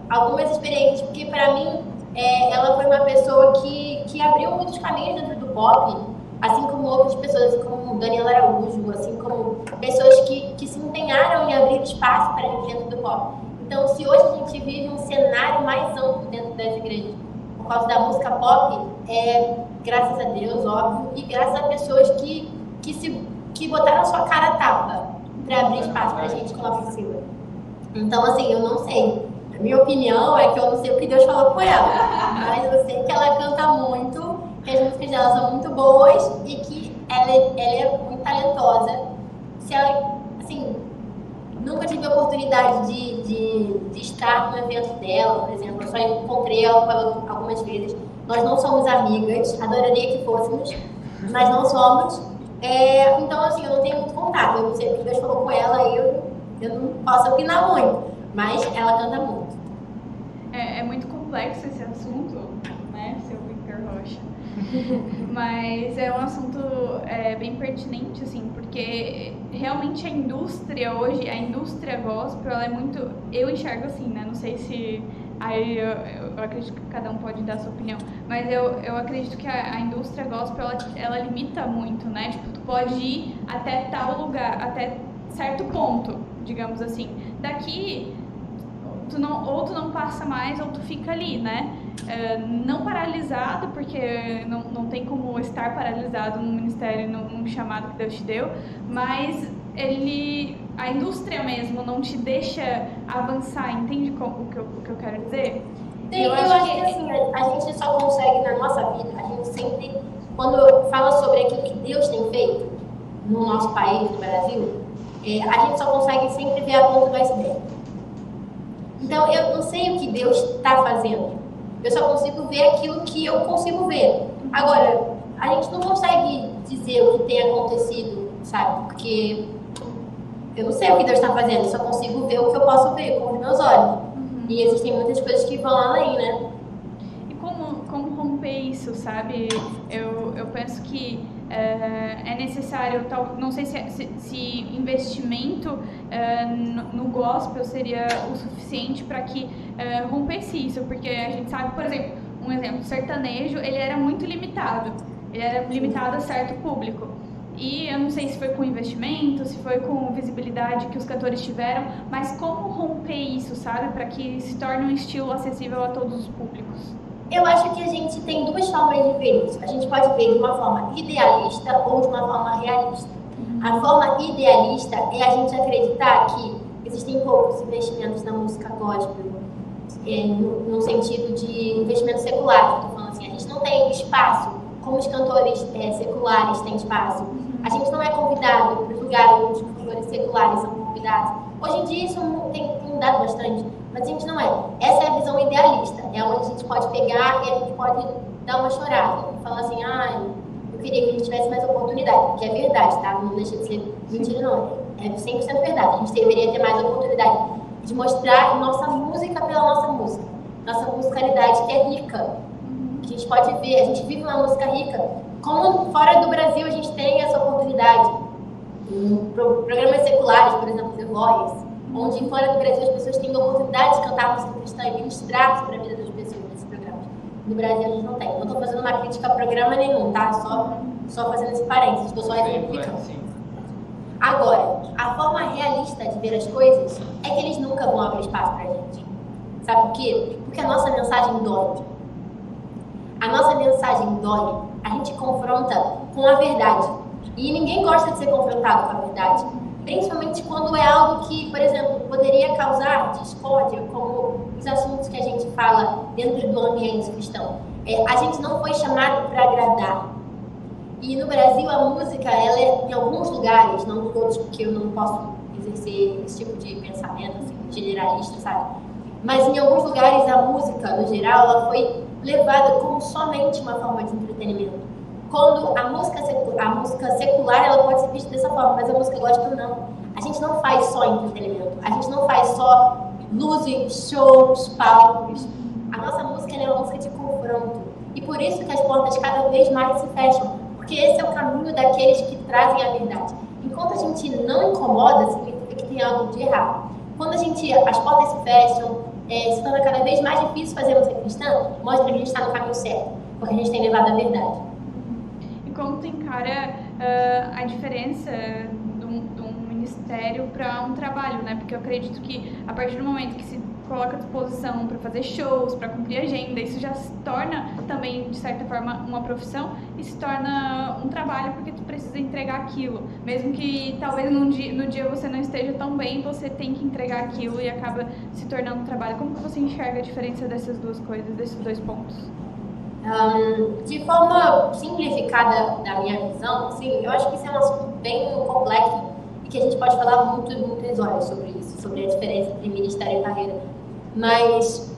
algumas experiências, porque para mim ela foi uma pessoa que abriu muitos caminhos dentro do pop, assim como outras pessoas, assim como Daniela Araújo, assim como pessoas que se empenharam em abrir espaço para a gente dentro do pop. Então, se hoje a gente vive um cenário mais amplo dentro das igrejas por causa da música pop, graças a Deus, óbvio, e graças a pessoas que botaram a sua cara a tapa para abrir espaço para a gente como a Priscila. Então, assim, eu não sei. A minha opinião é que eu não sei o que Deus falou com ela, mas eu sei que ela canta muito, que as músicas dela são muito boas e que ela é muito talentosa. Se ela, assim, nunca tive a oportunidade de estar no evento dela, por exemplo, eu só encontrei ela algumas vezes. Nós não somos amigas, adoraria que fôssemos, mas não somos. Então, assim, eu não tenho muito contato, eu não sei o que Deus falou com ela e eu não posso opinar muito, mas ela canta muito. É muito complexo esse assunto, né, seu Victor Rocha? Mas é um assunto bem pertinente, assim, porque realmente a indústria hoje, a indústria gospel, ela é muito... Eu enxergo assim, né? Não sei se... Aí eu acredito que cada um pode dar a sua opinião, mas eu acredito que a indústria gospel, ela limita muito, né? Tipo, tu pode ir até tal lugar, até certo ponto, digamos assim. Daqui, tu não passa mais, ou tu fica ali, né? Não paralisado, porque não tem como estar paralisado num ministério, num chamado que Deus te deu, mas a indústria mesmo não te deixa avançar, entende o que eu quero dizer? Sim, eu acho que assim, a gente só consegue na nossa vida, a gente sempre, quando fala sobre aquilo que Deus tem feito no nosso país, no Brasil, a gente só consegue sempre ver a ponta do iceberg. Então, eu não sei o que Deus está fazendo. Eu só consigo ver aquilo que eu consigo ver. Agora, a gente não consegue dizer o que tem acontecido, sabe? Porque eu não sei o que Deus está fazendo, eu só consigo ver o que eu posso ver com os meus olhos. E existem muitas coisas que vão além, né? E como romper isso, sabe? Eu penso que é necessário, não sei se investimento no gospel seria o suficiente para que rompesse isso, porque a gente sabe, por exemplo, um exemplo, sertanejo, ele era muito limitado, ele era limitado a certo público. E eu não sei se foi com investimento, se foi com visibilidade que os cantores tiveram, mas como romper isso, sabe? Para que se torne um estilo acessível a todos os públicos. Eu acho que a gente tem duas formas de ver isso. A gente pode ver de uma forma idealista ou de uma forma realista. A forma idealista é a gente acreditar que existem poucos investimentos na música gospel, no sentido de investimento secular. Estou falando assim, a gente não tem espaço, como os cantores seculares têm espaço. A gente não é convidado para os lugares onde os cantores seculares são convidados. Hoje em dia isso tem mudado bastante, mas a gente não é. Essa é a visão idealista, é onde a gente pode pegar e a gente pode dar uma chorada e falar assim, eu queria que a gente tivesse mais oportunidade, que é verdade, tá? Não deixa de ser mentira, não. É 100% verdade. A gente deveria ter mais oportunidade de mostrar nossa música pela nossa música. Nossa musicalidade, que é rica. Que a gente pode ver, a gente vive uma música rica. Como fora do Brasil a gente tem essa oportunidade. Em programas seculares, por exemplo, The Voice, onde fora do Brasil as pessoas têm a oportunidade de cantar música cristã e ministrar sobre a vida das pessoas nesses programas. No Brasil a gente não tem. Não estou fazendo uma crítica a programa nenhum, tá? Só fazendo esse parênteses, estou só exemplificando. Agora, a forma realista de ver as coisas é que eles nunca vão abrir espaço pra gente. Sabe por quê? Porque a nossa mensagem dói. A nossa mensagem dói. A gente confronta com a verdade. E ninguém gosta de ser confrontado com a verdade. Principalmente quando é algo que, por exemplo, poderia causar discórdia, como os assuntos que a gente fala dentro do ambiente cristão. A gente não foi chamado para agradar. E no Brasil a música, ela é, em alguns lugares, não em todos, porque eu não posso exercer esse tipo de pensamento assim, generalista, sabe? Mas em alguns lugares a música, no geral, ela foi levada como somente uma forma de entretenimento. Quando a música secular, ela pode ser vista dessa forma, mas a música gospel não. A gente não faz só entretenimento, a gente não faz só luzes, shows, palcos. A nossa música é uma música de confronto. E por isso que as portas cada vez mais se fecham. Porque esse é o caminho daqueles que trazem a verdade. Enquanto a gente não incomoda, significa que tem algo de errado. Quando as portas se fecham, se torna cada vez mais difícil fazer música cristã, mostra que a gente está no caminho certo, porque a gente tem levado a verdade. E como tu encara a diferença de um ministério para um trabalho, né? Porque eu acredito que a partir do momento que se coloca à disposição para fazer shows, para cumprir agenda, isso já se torna também, de certa forma, uma profissão e se torna um trabalho porque tu precisa entregar aquilo. Mesmo que talvez no dia você não esteja tão bem, você tem que entregar aquilo e acaba se tornando um trabalho. Como que você enxerga a diferença dessas duas coisas, desses dois pontos? De forma simplificada da minha visão, assim, eu acho que isso é um assunto bem complexo e que a gente pode falar muitas horas sobre isso, sobre a diferença entre ministério e carreira. Mas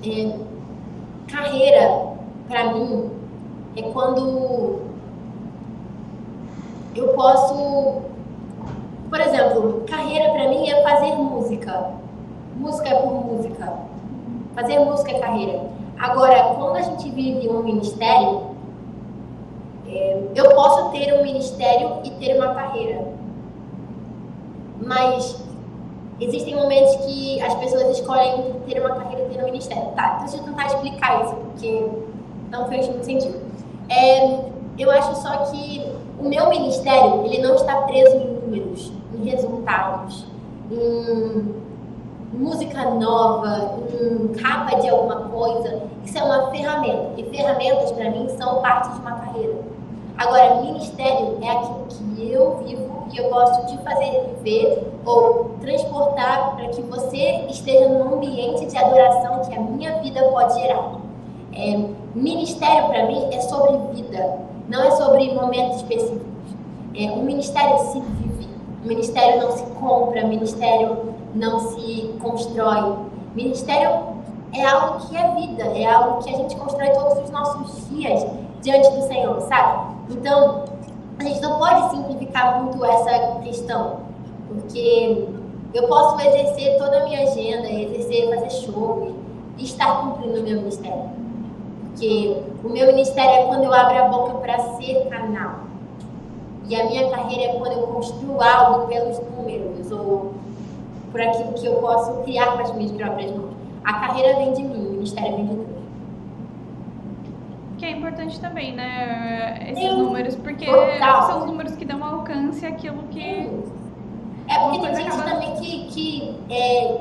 carreira, para mim, é quando eu posso... Por exemplo, carreira para mim é fazer música. Música é por música. Fazer música é carreira. Agora, quando a gente vive um ministério, eu posso ter um ministério e ter uma carreira. Mas existem momentos que as pessoas escolhem ter uma carreira e ter um ministério. Tá, deixa eu tentar explicar isso, porque não fez muito sentido. Eu acho só que o meu ministério, ele não está preso em números, em resultados, em música nova, em capa de alguma coisa. Isso é uma ferramenta. E ferramentas, para mim, são parte de uma carreira. Agora, ministério é aquilo que eu vivo e eu posso te fazer viver ou transportar para que você esteja num ambiente de adoração que a minha vida pode gerar. Ministério, para mim, é sobre vida, não é sobre momentos específicos. Um ministério se vive, um ministério não se compra, ministério não se constrói. Ministério é algo que é vida, é algo que a gente constrói todos os nossos dias diante do Senhor, sabe? Então, a gente não pode simplificar muito essa questão, porque eu posso exercer toda a minha agenda, fazer show e estar cumprindo o meu ministério. Porque o meu ministério é quando eu abro a boca para ser canal. E a minha carreira é quando eu construo algo pelos números ou por aquilo que eu posso criar com as minhas próprias mãos. A carreira vem de mim, o ministério vem de Deus. Que é importante também, né? Esses números, porque são os números que dão alcance àquilo que... porque tem gente também que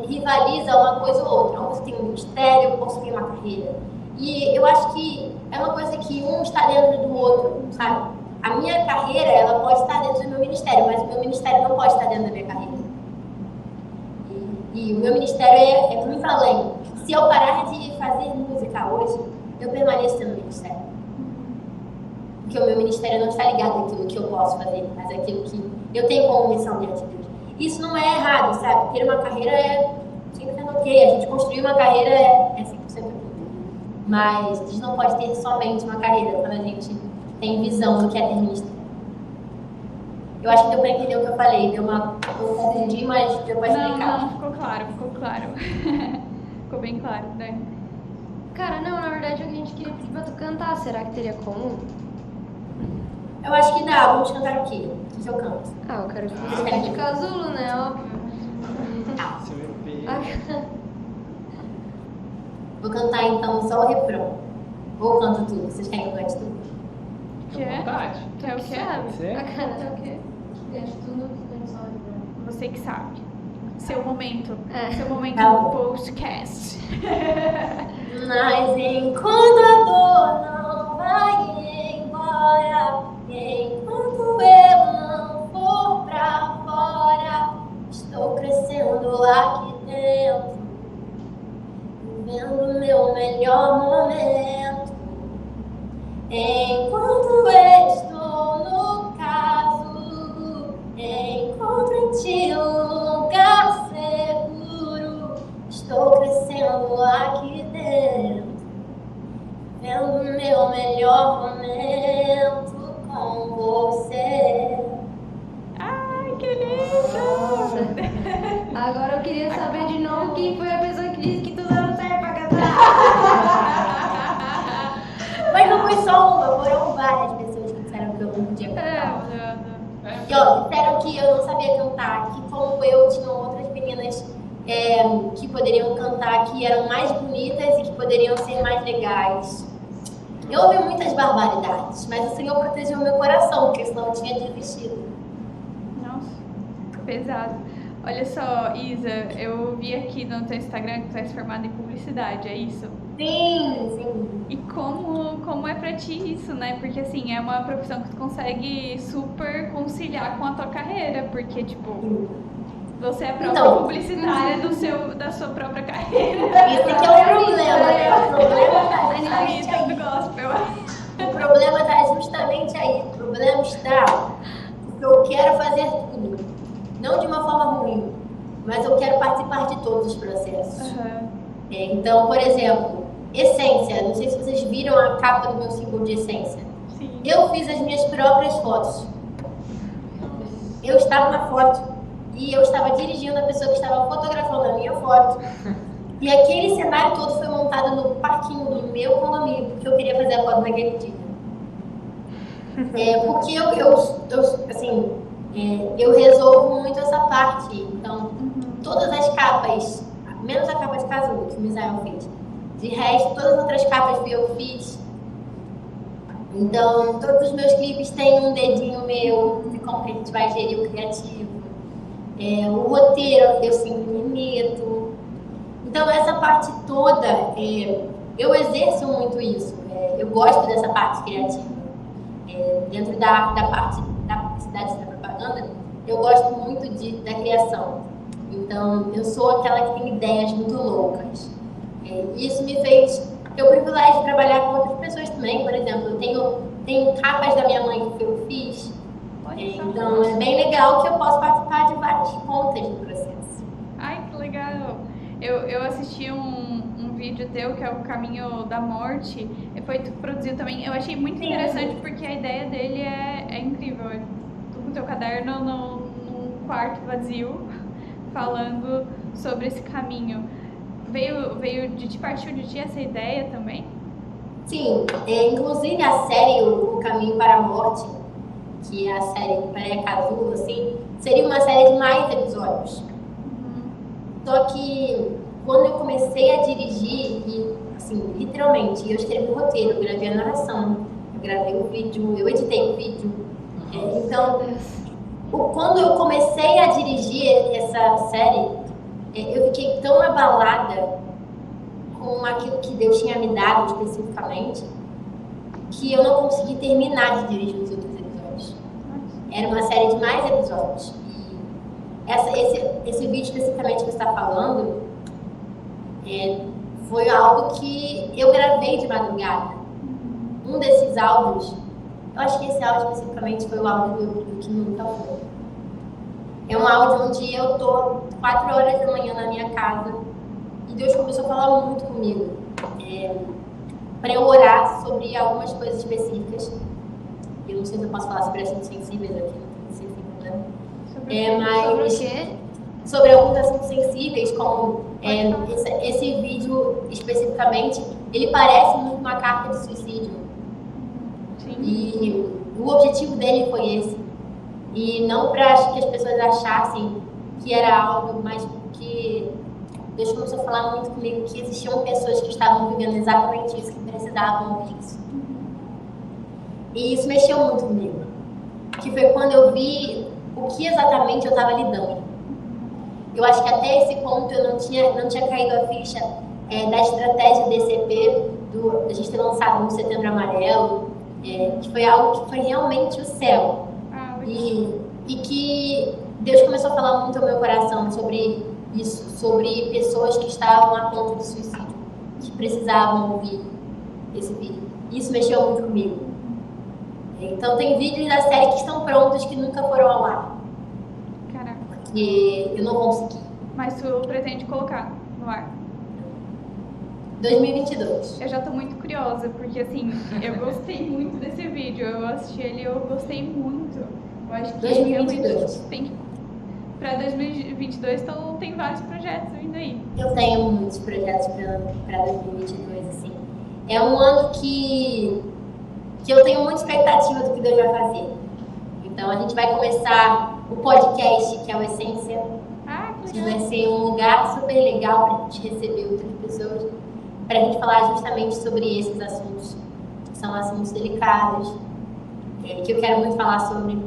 rivaliza uma coisa ou outra. Ou você tem um ministério, ou você tem uma carreira. E eu acho que é uma coisa que um está dentro do outro, sabe? A minha carreira, ela pode estar dentro do meu ministério, mas o meu ministério não pode estar dentro da minha carreira. E o meu ministério é muito além. Se eu parar de fazer música hoje, eu permaneço no ministério. Porque o meu ministério não está ligado àquilo que eu posso fazer, mas àquilo que eu tenho como missão diante de Deus. Isso não é errado, sabe? Ter uma carreira é 100% ok. A gente construir uma carreira é 100% ok. Mas a gente não pode ter somente uma carreira quando a gente tem visão do que é ter ministério. Eu acho que deu pra entender o que eu falei. Eu confundi, mas deu pra explicar. Não, ficou claro. Ficou bem claro, né? Cara, não, na verdade a gente queria pedir pra tu cantar. Será que teria como? Eu acho que dá. Vamos cantar o quê? O que eu canto? Eu quero que você cante casulo, né? Óbvio. Seu EP. Vou cantar então só o refrão. Ou canto tudo? Vocês querem que eu cante tudo? Fica à vontade. Quer o quê? Pode ser? É o quê? Cante tudo, cante só o refrão. Você que sabe. Seu momento. Seu momento Tá do bom. podcast. Mas enquanto a dor não vai embora, enquanto eu não for pra fora, estou crescendo aqui dentro, vivendo meu melhor momento. Enquanto estou no casulo, encontro em ti um lugar seguro. Estou crescendo aqui dentro, vendo meu melhor momento com você. Ai, que lindo! Agora eu queria saber de novo quem foi a pessoa que disse que tu não serve pra cantar. Mas não foi só uma, foram várias pessoas que disseram que eu não podia cantar. E ó, disseram que eu não sabia cantar, que como eu, tinham outras meninas que poderiam cantar, que eram mais bonitas e que poderiam ser mais legais. Eu ouvi muitas barbaridades, mas o Senhor protegeu meu coração, porque senão eu tinha desistido. Nossa, pesado. Olha só, Isa, eu vi aqui no teu Instagram que tu és formada em publicidade, é isso? Sim, sim. E como é pra ti isso, né? Porque assim, é uma profissão que tu consegue super conciliar com a tua carreira, porque tipo, você é a própria Então, publicitária da sua própria carreira. Isso que é o problema, né? O problema tá Aí, justamente aí. do gospel. O problema está justamente aí. O problema está porque eu quero fazer tudo. Não de uma forma ruim, mas eu quero participar de todos os processos. Uhum. Então, por exemplo, Essência. Não sei se vocês viram a capa do meu símbolo de Essência. Sim. Eu fiz as minhas próprias fotos. Eu estava na foto e eu estava dirigindo a pessoa que estava fotografando a minha foto. E aquele cenário todo foi montado no parquinho do meu condomínio, porque eu queria fazer a foto naquele dia. Porque eu resolvo muito essa parte. Então, todas as capas, menos a capa de casulo que o Misael fez. De resto, todas as outras capas que eu fiz. Então, todos os meus clipes têm um dedinho meu de como que a gente vai gerir o criativo. O roteiro eu sempre limito. Então, essa parte toda, eu exerço muito isso. Eu gosto dessa parte criativa. Dentro da parte da publicidade e da propaganda, eu gosto muito da criação. Então, eu sou aquela que tem ideias muito loucas. Isso me fez ter o privilégio de trabalhar com outras pessoas também. Por exemplo, eu tenho capas da minha mãe que eu fiz. Então, é bem legal que eu posso participar de várias pontas do processo. Ai, que legal! Eu assisti um vídeo teu, que é o Caminho da Morte, e foi tu que produziu também. Eu achei muito interessante, porque a ideia dele é incrível. Tu com o teu caderno num quarto vazio, falando sobre esse caminho. Partiu de ti essa ideia também? Sim, inclusive a série O Caminho para a Morte, que é a série do Maria Casulo, assim, seria uma série de mais episódios. Só que quando eu comecei a dirigir, e, assim, literalmente, eu escrevi o roteiro, eu gravei a narração, eu gravei o vídeo, eu editei o vídeo. Então, quando eu comecei a dirigir essa série, eu fiquei tão abalada com aquilo que Deus tinha me dado especificamente, que eu não consegui terminar de dirigir os outros episódios. Era uma série de mais episódios. E esse vídeo especificamente que você está falando foi algo que eu gravei de madrugada. Um desses áudios, eu acho que esse áudio especificamente foi o áudio do que nunca foi. É um áudio onde eu tô 4 horas da manhã na minha casa e Deus começou a falar muito comigo para eu orar sobre algumas coisas específicas. Eu não sei se eu posso falar sobre assuntos sensíveis aqui, não sei se tem problema. Sobre o quê? Sobre alguns assuntos sensíveis, como esse vídeo especificamente, ele parece muito uma carta de suicídio. Sim. E o objetivo dele foi esse. E não para que as pessoas achassem que era algo, mas porque Deus começou a falar muito comigo que existiam pessoas que estavam vivendo exatamente isso, que precisavam ouvir isso. E isso mexeu muito comigo. Que foi quando eu vi o que exatamente eu estava lidando. Eu acho que até esse ponto eu não tinha caído a ficha da estratégia DCP, da gente ter lançado no Setembro Amarelo, que foi algo que foi realmente o céu. E que Deus começou a falar muito ao meu coração sobre isso, sobre pessoas que estavam a ponto de suicídio, que precisavam ouvir esse vídeo. Isso mexeu muito comigo. Então tem vídeos da série que estão prontos que nunca foram ao ar. Caraca. E eu não consegui. Mas tu pretende colocar no ar? 2022. Eu já tô muito curiosa, porque assim, eu gostei muito desse vídeo. Eu assisti ele e eu gostei muito. Eu acho que 2022. realmente tem que... Pra 2022, então tem vários projetos vindo aí. Eu tenho muitos projetos para 2022, assim. É um ano que eu tenho muita expectativa do que Deus vai fazer. Então a gente vai começar o podcast, que é o Essência. Que vai ser um lugar super legal para a gente receber outras pessoas, para a gente falar justamente sobre esses assuntos, que são assuntos delicados, que eu quero muito falar sobre,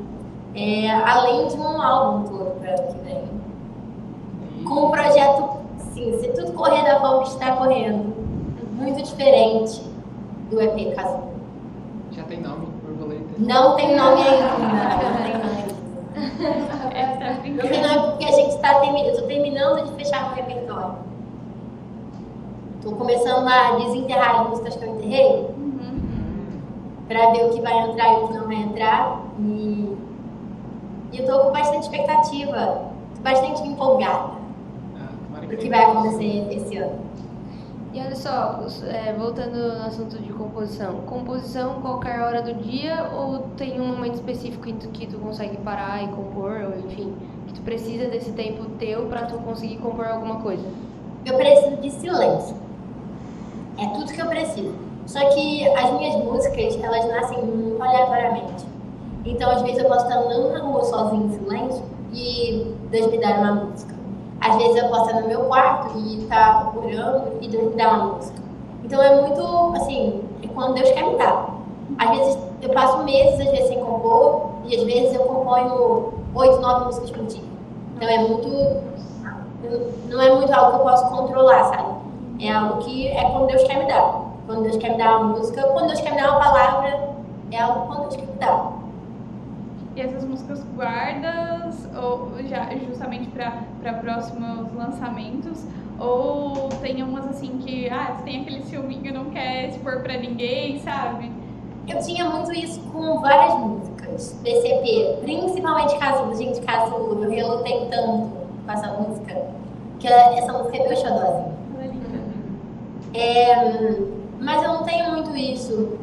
além de um álbum todo para o ano que vem. Com um projeto, sim, se tudo correr da forma que está correndo, muito diferente do EP Casu. Já tem nome, Borboleta? Não tem nome ainda, não tem nome ainda. Não tem nome porque a gente eu estou terminando de fechar o repertório. Estou começando a desenterrar as músicas que eu enterrei, para ver o que vai entrar e o que não vai entrar. E eu estou com bastante expectativa, bastante empolgada do que vai acontecer esse ano. E olha só, voltando no assunto de composição. Composição qualquer hora do dia ou tem um momento específico em que tu consegue parar e compor, ou enfim, que tu precisa desse tempo teu pra tu conseguir compor alguma coisa? Eu preciso de silêncio. É tudo que eu preciso. Só que as minhas músicas, elas nascem muito aleatoriamente. Então, às vezes eu posso estar andando na rua sozinho em silêncio e Deus me dá uma música. Às vezes eu posso estar no meu quarto e estar procurando e Deus me dá uma música. Então é muito, assim, é quando Deus quer me dar. Às vezes eu passo meses, às vezes, sem compor, e às vezes eu componho 8, 9 músicas por dia. Então é muito, não é muito algo que eu posso controlar, sabe? É algo que é quando Deus quer me dar. Quando Deus quer me dar uma música, quando Deus quer me dar uma palavra, é algo quando Deus quer me dar. E essas músicas guardas ou já justamente para próximos lançamentos? Ou tem umas assim que, você tem aquele ciúminho, não quer expor pra ninguém, sabe? Eu tinha muito isso com várias músicas desse EP, principalmente Casulo. Gente, Casulo, eu relutei tanto com essa música, que essa música é meu xodózinho. Mas eu não tenho muito isso.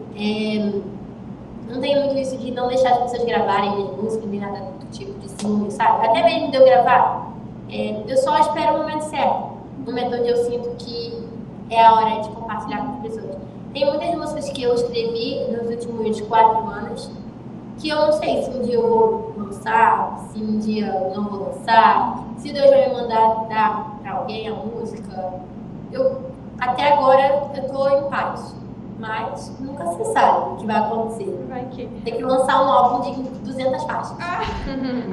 Não tenho muito isso de não deixar as pessoas gravarem minhas músicas, nem nada do tipo de ciúme, sabe? Até mesmo de eu gravar, eu só espero o momento certo. O momento onde eu sinto que é a hora de compartilhar com as pessoas. Tem muitas músicas que eu escrevi nos últimos 4 anos, que eu não sei se um dia eu vou lançar, se um dia eu não vou lançar, se Deus vai me mandar dar pra alguém a música. Até agora eu tô em paz. mas nunca se sabe o que vai acontecer. Vai que... Tem que lançar um álbum de 200 faixas.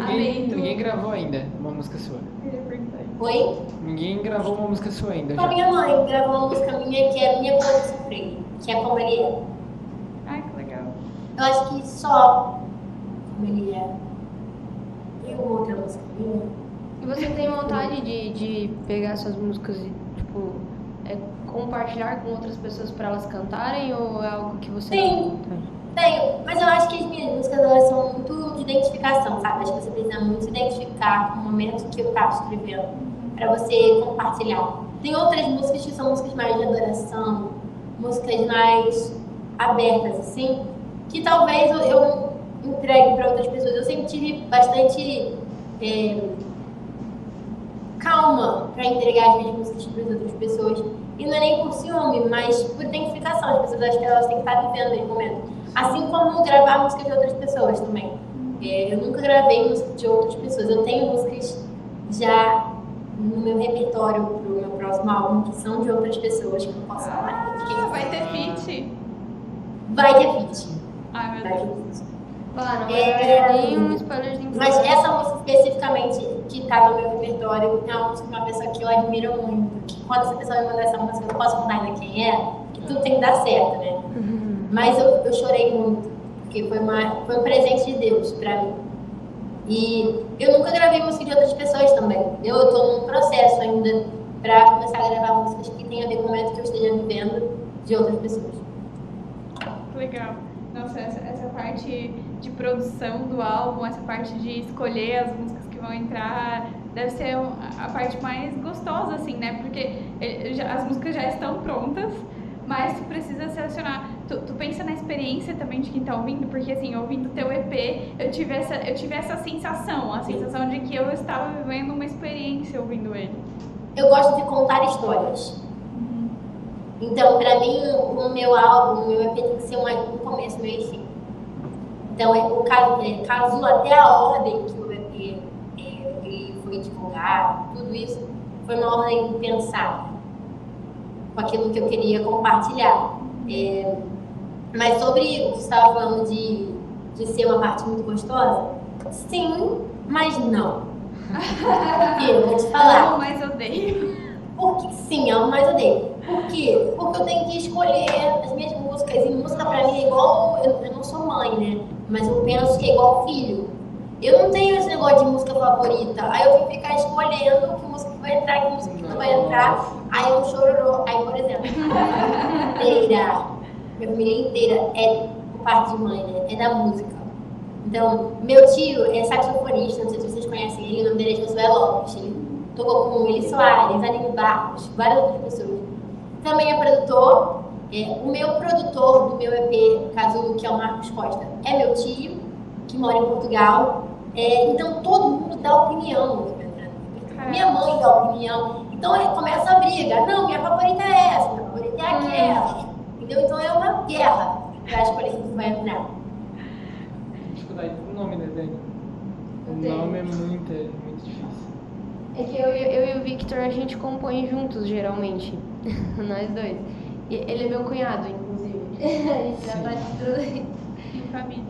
Ninguém gravou ainda uma música sua. É verdade. Oi? Ninguém gravou uma música sua ainda. Com a minha mãe gravou uma música minha que é Minha Cor de Sofrer, que é Como Ele É. Ai, que legal. Eu acho que só Como Ele É. E uma outra música minha. E você tem vontade de pegar essas músicas e, tipo, compartilhar com outras pessoas para elas cantarem, ou é algo que você Sim. não tem vontade? Tenho, mas eu acho que as minhas músicas elas são muito de identificação, sabe? Acho que você precisa muito se identificar com o momento que eu estava escrevendo, para você compartilhar. Tem outras músicas que são músicas mais de adoração, músicas mais abertas, assim, que talvez eu entregue para outras pessoas. Eu sempre tive bastante calma para entregar as minhas músicas para as outras pessoas. E não é nem por ciúme, mas por identificação. As pessoas acham que elas têm que estar vivendo aquele momento. Assim como gravar música de outras pessoas também. Eu nunca gravei música de outras pessoas. Eu tenho músicas já no meu repertório pro meu próximo álbum que são de outras pessoas, que eu não posso falar. Vai ter feat? Vai ter feat. Ai, meu Vai ter Deus. feat. Não é nenhum spoiler de Mas essa música especificamente que tá no meu repertório é uma música de uma pessoa que eu admiro muito. Que quando essa pessoa me mandar essa música, eu não posso contar ainda quem é, que tudo tem que dar certo, né? Mas eu chorei muito, porque foi um presente de Deus pra mim. E eu nunca gravei música de outras pessoas também. Eu tô num processo ainda pra começar a gravar músicas que tem a ver com o momento que eu esteja vivendo de outras pessoas. Legal. Nossa, essa parte de produção do álbum, essa parte de escolher as músicas que vão entrar, deve ser a parte mais gostosa, assim, né? Porque as músicas já estão prontas, mas tu precisa selecionar. Tu pensa na experiência também de quem tá ouvindo, porque assim, ouvindo teu EP, eu tive essa sensação, a sensação de que eu estava vivendo uma experiência ouvindo ele. Eu gosto de contar histórias. Então, pra mim, o meu álbum, o meu EP tem que ser um começo, meio e fim. Então, casou até a ordem que o EP ele foi divulgado, tudo isso foi uma ordem pensada com aquilo que eu queria compartilhar. Mas sobre o que você estava falando de ser uma parte muito gostosa, sim, mas não. Eu vou te falar. Amo, mas odeio. Porque sim, amo, mas odeio. Por quê? Porque eu tenho que escolher as minhas músicas. E música pra mim é igual. Eu não sou mãe, né? Mas eu penso que é igual filho. Eu não tenho esse negócio de música favorita. Aí eu tenho que ficar escolhendo que música vai entrar, que música não vai entrar. Aí eu chororô. Aí, por exemplo, minha família inteira é por parte de mãe, né? É da música. Então, meu tio é saxofonista, não sei se vocês conhecem ele, o nome dele é Josué Lopes. Ele tocou com Eli Soares, Aline Barros, várias outras pessoas. Também é produtor. O meu produtor do meu EP, no caso, que é o Marcos Costa, é meu tio, que mora em Portugal. Então, todo mundo dá opinião no meu EP. Minha mãe dá opinião. Então, começa a briga. Não, minha favorita é essa, minha favorita é aquela. Entendeu? Então, é uma guerra pra escolher quem vai entrar. Dificuldade com o nome, né, Dani? O nome é muito difícil. É que eu e o Victor, a gente compõe juntos, geralmente. Nós dois. E ele é meu cunhado, inclusive. A gente já tá de tudo aí. Em família.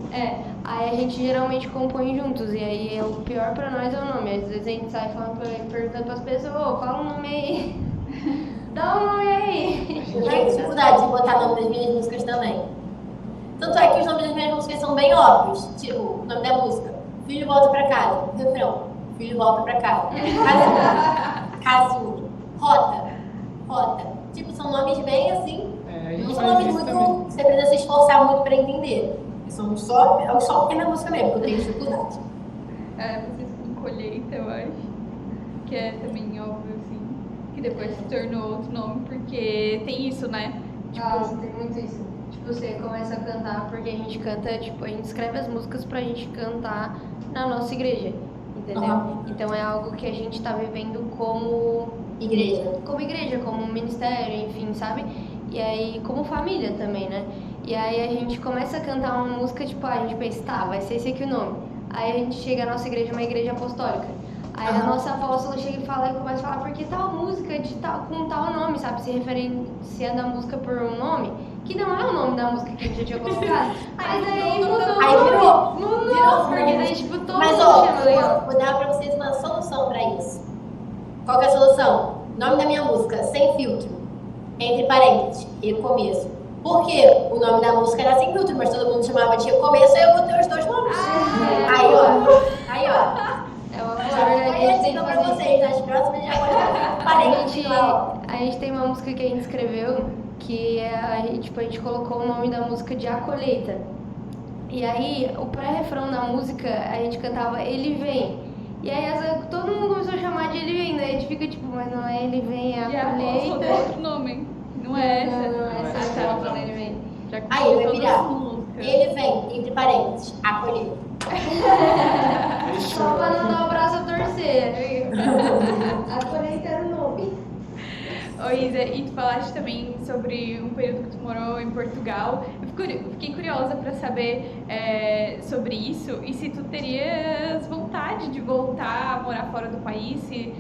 Aí a gente geralmente compõe juntos. E aí o pior pra nós é o nome. Às vezes a gente sai perguntando pras pessoas, fala um nome aí. Dá um nome aí. Eu tenho dificuldade de botar nome das minhas músicas também. Tanto é que os nomes das minhas músicas são bem óbvios. Tipo, o nome da música. Filho volta pra casa. Refrão. Filho volta pra casa. Casulo. Rota. Tipo, são nomes bem assim. Não são nomes muito que você precisa se esforçar muito pra entender. São só porque é minha música mesmo, que eu tenho dificuldade. Vocês com colheita, eu acho. Que é também óbvio, assim. Que depois se tornou outro nome, porque tem isso, né? Tipo, tem muito isso. Tipo, você começa a cantar porque a gente canta, tipo, a gente escreve as músicas pra gente cantar na nossa igreja, entendeu? Então é algo que a gente tá vivendo como igreja, como ministério, enfim, sabe? E aí, como família também, né? E aí a gente começa a cantar uma música, tipo, a gente pensa, vai ser esse aqui o nome. Aí a gente chega, a nossa igreja é uma igreja apostólica. Aí a nossa apóstola chega e fala, e começa a falar, porque tal música com tal nome, sabe? Se referenciando a música por um nome. que não é o nome da música que a gente já tinha colocado. Mas aí mudou. Aí virou. Mudou, porque daí, tipo, todo Mas, mundo ó, chama legal. vou dar pra vocês uma solução pra isso. Qual que é a solução? Nome da minha música, Sem Filtro, entre parênteses, recomeço. Por quê? O nome da música era Sem Filtro, mas todo mundo chamava de recomeço, aí eu botei os dois nomes. Aí, ó. É uma Já coisa que a foi gente a tem dica que pra fazer. vocês, nas próximas já vou dar parênteses lá, ó. A gente tem uma música que a gente escreveu que a gente colocou o nome da música de A Colheita. E aí, o pré-refrão da música, a gente cantava Ele Vem. E aí, todo mundo começou a chamar de Ele Vem. Daí a gente fica tipo, mas não é Ele Vem, é A E a Colheita. é outro nome. Não é essa. Não é essa. Ah, Tá tá. falando Ele Vem. Já que Aí, vai todas virar. as músicas. Ele vem, entre parênteses, acolher. Só pra não dar o braço a torcer. A Colheita era o nome. Ô Isa, e tu falaste também sobre um período que tu morou em Portugal. Eu fiquei curiosa para saber sobre isso e se tu terias vontade de voltar a morar fora do país, se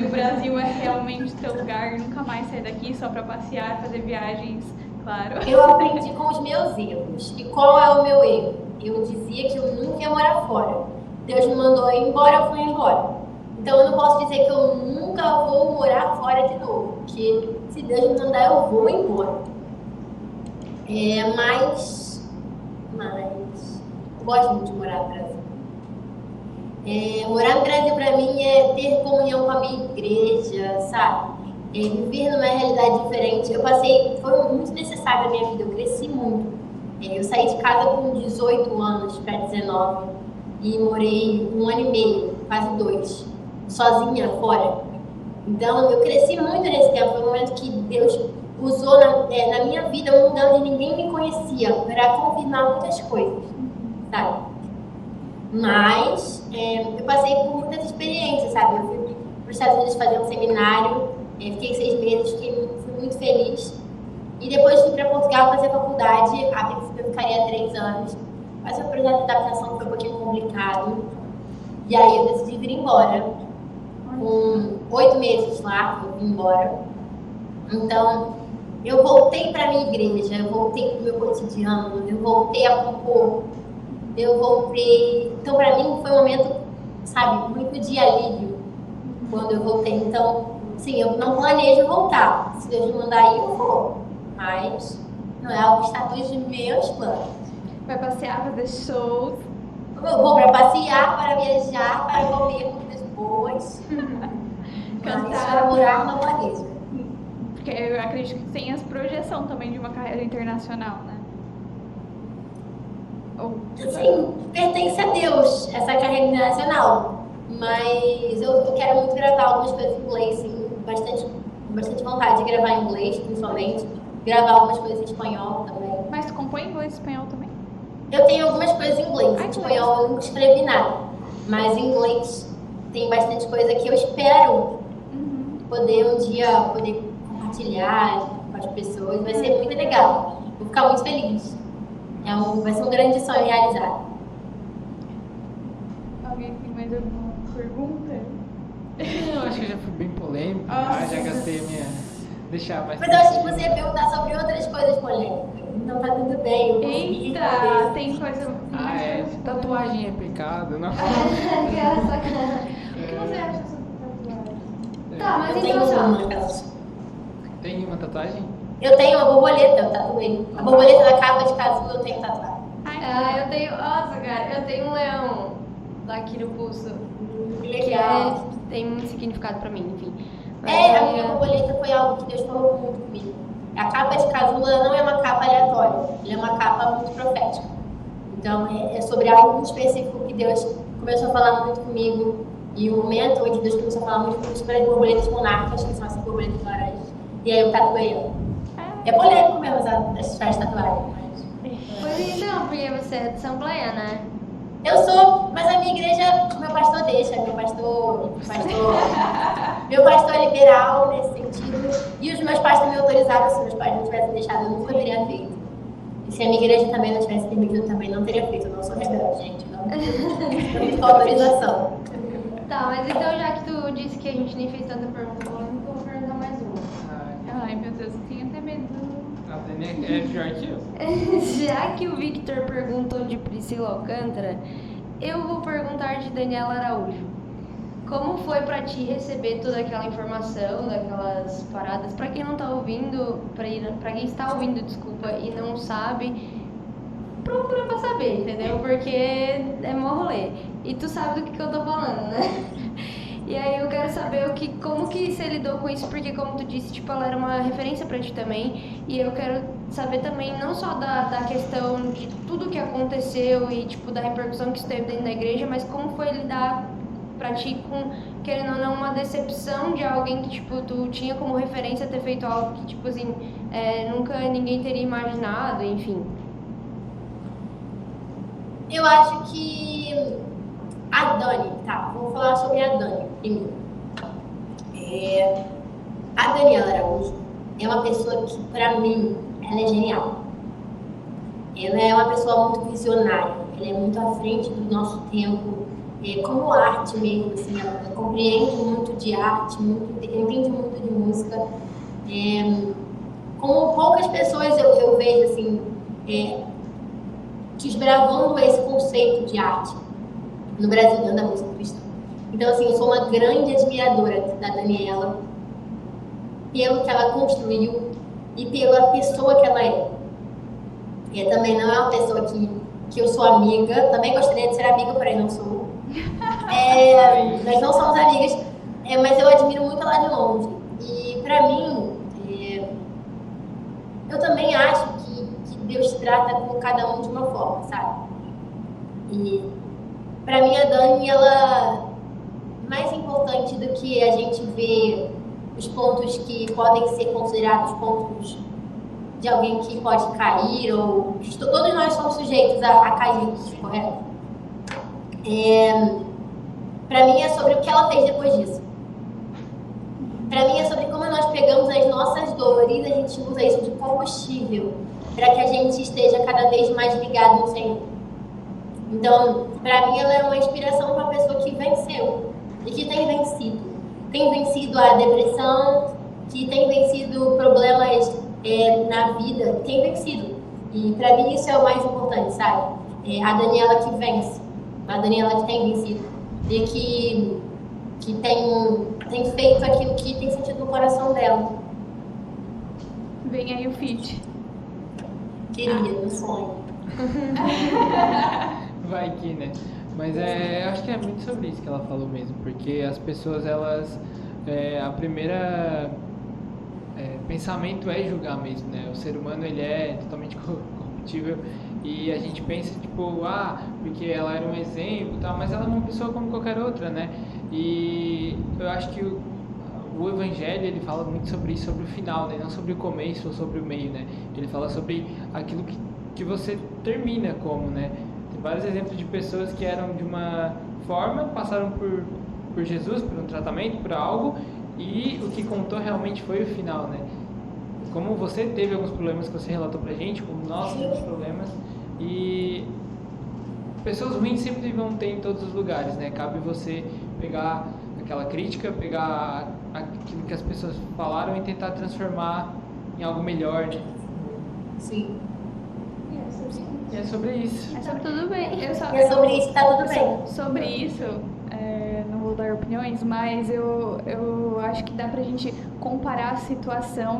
o Brasil é realmente teu lugar, nunca mais sair daqui só para passear, fazer viagens, claro. Eu aprendi com os meus erros. E qual é o meu erro? Eu dizia que eu nunca ia morar fora. Deus me mandou ir embora, eu fui embora. Então eu não posso dizer que eu nunca vou morar fora de novo, porque se Deus me mandar eu vou embora. Mas eu gosto muito de morar no Brasil. Morar no Brasil pra mim é ter comunhão com a minha igreja, sabe? Viver numa realidade diferente. Foi muito necessário na minha vida, eu cresci muito. Eu saí de casa com 18 anos para 19 e morei 1 ano e meio, quase 2, sozinha, fora. Então eu cresci muito nesse tempo, foi um momento que Deus usou na minha vida um lugar onde ninguém me conhecia, para confirmar muitas coisas, sabe? Mas eu passei por muitas experiências, sabe? Eu fui para os Estados Unidos fazer um seminário, fiquei 6 meses, fui muito feliz. E depois fui para Portugal fazer faculdade, a princípio eu ficaria 3 anos. Mas o processo de adaptação foi um pouquinho complicado. E aí eu decidi vir embora. Com 8 meses lá, eu vim embora. Então, eu voltei para minha igreja, eu voltei para o meu cotidiano, eu voltei a compor, eu voltei... Então, para mim, foi um momento, sabe, muito de alívio quando eu voltei. Então, sim, eu não planejo voltar. Se Deus me mandar ir, eu vou. Mas não é algo que está dos meus planos. Vai passear, fazer shows. Eu vou para passear, para viajar, para comer comidas boas. Cantar. Para morar, não planejo. Porque eu acredito que tem essa projeção também de uma carreira internacional, né? Sim, pertence a Deus essa carreira internacional. Mas eu quero muito gravar algumas coisas em inglês, sim. Bastante vontade de gravar em inglês, principalmente. Gravar algumas coisas em espanhol também. Mas tu compõe inglês e espanhol também? Eu tenho algumas coisas em inglês. Ai, Em que espanhol eu nunca escrevi nada. Mas em inglês tem bastante coisa que eu espero poder um dia compartilhar com as pessoas. Vai ser muito legal. Vou ficar muito feliz. Vai ser um grande sonho realizado. Alguém tem mais alguma pergunta? Eu acho que já fui bem polêmico, já gastei a minha... Deixar mais... Mas eu achei que você ia perguntar sobre outras coisas polêmicas. Então tá tudo bem. Eu consegui Eita, responder. tem coisa... Tatuagem é pecado, não? Aquela sacanagem. O que você acha sobre tatuagem? Tá, mas Eu tenho então uma só. naquelas. Tem uma tatuagem? Eu tenho uma borboleta, eu tatuei. A borboleta da capa de casulo eu tenho tatuado. Eu tenho. Nossa, cara, eu tenho um leão aqui no pulso. Que Que legal. tem muito significado pra mim, enfim. Mas A aí, minha borboleta foi algo que Deus falou muito comigo. A capa de casula não é uma capa aleatória, ela é uma capa muito profética. Então é sobre algo muito específico que Deus começou a falar muito comigo. E o momento onde Deus começou a falar muito comigo sobre as borboletas monarcas, que são essas borboletas laranjas. E aí eu tatuei ela. É polêmico mesmo essas tatuagens, mas... Pois então, porque você é de Assembleia, né? Eu sou, mas a minha igreja, meu pastor deixa, meu pastor é liberal nesse sentido. E os meus pais também autorizaram, se meus pais não tivessem deixado, eu nunca teria feito. E se a minha igreja também não tivesse permitido, eu também não teria feito. Eu não sou rebelde, gente, não tenho autorização. Tá, mas então já que tu disse que a gente nem fez tanta pergunta polêmica, eu vou perguntar mais uma. Ai, meu Deus, eu tenho até medo. A Dani é pior que eu. Já que o Victor perguntou de Priscila Alcântara, eu vou perguntar de Daniela Araújo. Como foi pra ti receber toda aquela informação, daquelas paradas? Pra quem não tá ouvindo, pra quem está ouvindo, desculpa, e não sabe, procura pra saber, entendeu? Porque é mó rolê. E tu sabe do que eu tô falando, né? E aí eu quero saber como que você lidou com isso, porque como tu disse, tipo, ela era uma referência pra ti também. E eu quero saber também, não só da questão de tudo que aconteceu e, tipo, da repercussão que isso teve dentro da igreja, mas como foi lidar pra ti com, querendo ou não, uma decepção de alguém que, tipo, tu tinha como referência ter feito algo que, tipo assim, nunca ninguém teria imaginado, enfim. Eu acho que a Dani, tá, vou falar sobre a Dani primeiro. A Daniela Araújo é uma pessoa que, pra mim, ela é genial. Ela é uma pessoa muito visionária, ela é muito à frente do nosso tempo, como arte mesmo, assim, ela compreende muito de arte, entende muito de música. Como poucas pessoas eu vejo, assim, desbravando esse conceito de arte no Brasil, dentro da música cristã. Então, assim, eu sou uma grande admiradora da Daniela, pelo que ela construiu e pela pessoa que ela é. E também não é uma pessoa que eu sou amiga, também gostaria de ser amiga, porém não sou. Nós não somos amigas, mas eu admiro muito ela de longe. E pra mim, eu também acho que Deus trata com cada um de uma forma, sabe? E pra mim a Dani, ela mais importante do que a gente ver os pontos que podem ser considerados pontos de alguém que pode cair, ou todos nós somos sujeitos a cair, correto? Pra mim é sobre o que ela fez depois disso. Pra mim é sobre como nós pegamos as nossas dores e a gente usa isso de combustível para que a gente esteja cada vez mais ligado no Senhor. Então, pra mim ela é uma inspiração para uma pessoa que venceu e que tem vencido. Tem vencido a depressão, que tem vencido problemas na vida, tem vencido. E pra mim isso é o mais importante, sabe? A Daniela que vence, a Daniela que tem vencido e que tem feito aquilo que tem sentido no coração dela. Vem aí o feat. Queria, no sonho. Vai que, né? Mas eu acho que é muito sobre isso que ela falou mesmo, porque as pessoas, elas, a primeira pensamento é julgar mesmo, né? O ser humano, ele é totalmente corruptível e a gente pensa, tipo, porque ela era um exemplo e tal, mas ela é uma pessoa como qualquer outra, né? E eu acho que o Evangelho, ele fala muito sobre isso, sobre o final, né? Não sobre o começo ou sobre o meio, né? Ele fala sobre aquilo que você termina como, né? Tem vários exemplos de pessoas que eram de uma forma, passaram por Jesus, por um tratamento, por algo, e o que contou realmente foi o final, né? Como você teve alguns problemas que você relatou pra gente, como nós temos problemas, e pessoas ruins sempre vão ter em todos os lugares, né? Cabe você pegar aquela crítica, pegar aquilo que as pessoas falaram e tentar transformar em algo melhor, né? Sim. E é sobre isso. Tá tudo bem. É sobre isso que tá tudo bem. Sobre isso, não vou dar opiniões, mas eu acho que dá pra gente comparar a situação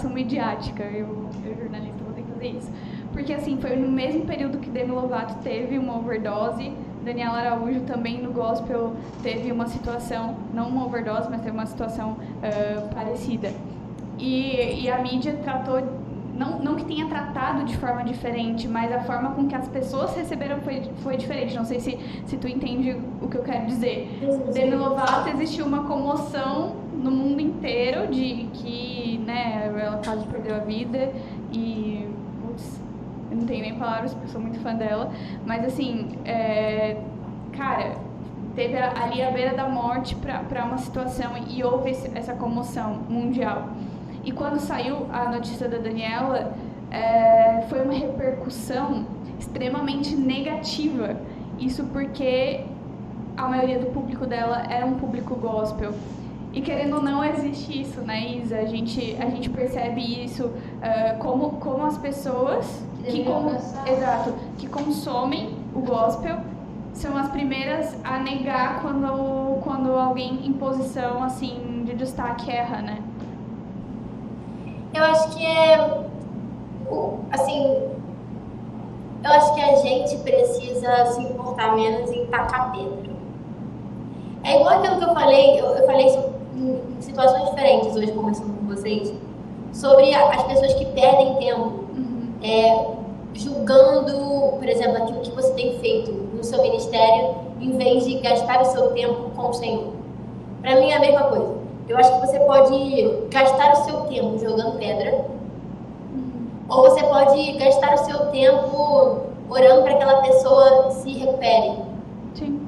midiática. Eu jornalista, vou ter que fazer isso. Porque assim, foi no mesmo período que Demi Lovato teve uma overdose, Daniela Araújo também no gospel teve uma situação, não uma overdose, mas teve uma situação parecida. E a mídia tratou, não que tenha tratado de forma diferente, mas a forma com que as pessoas receberam foi diferente. Não sei se tu entende o que eu quero dizer. Demi Lovato, existiu uma comoção no mundo inteiro de que, né, ela quase perdeu a vida e... eu não tenho nem palavras porque eu sou muito fã dela, mas assim, cara, teve ali a beira da morte para uma situação e houve essa comoção mundial. E quando saiu a notícia da Daniela, foi uma repercussão extremamente negativa. Isso porque a maioria do público dela era um público gospel. E querendo ou não, existe isso, né, Isa? A gente percebe isso, como as pessoas que consomem o gospel são as primeiras a negar quando alguém em posição assim de destaque erra, né? Eu acho que eu acho que a gente precisa se importar menos em tacar pedra. É igual aquilo que eu falei isso em situações diferentes hoje, conversando com vocês, sobre as pessoas que perdem tempo julgando, por exemplo, aquilo que você tem feito no seu ministério, em vez de gastar o seu tempo com o Senhor. Para mim é a mesma coisa. Eu acho que você pode gastar o seu tempo jogando pedra, ou você pode gastar o seu tempo orando para que aquela pessoa se recupere. Sim.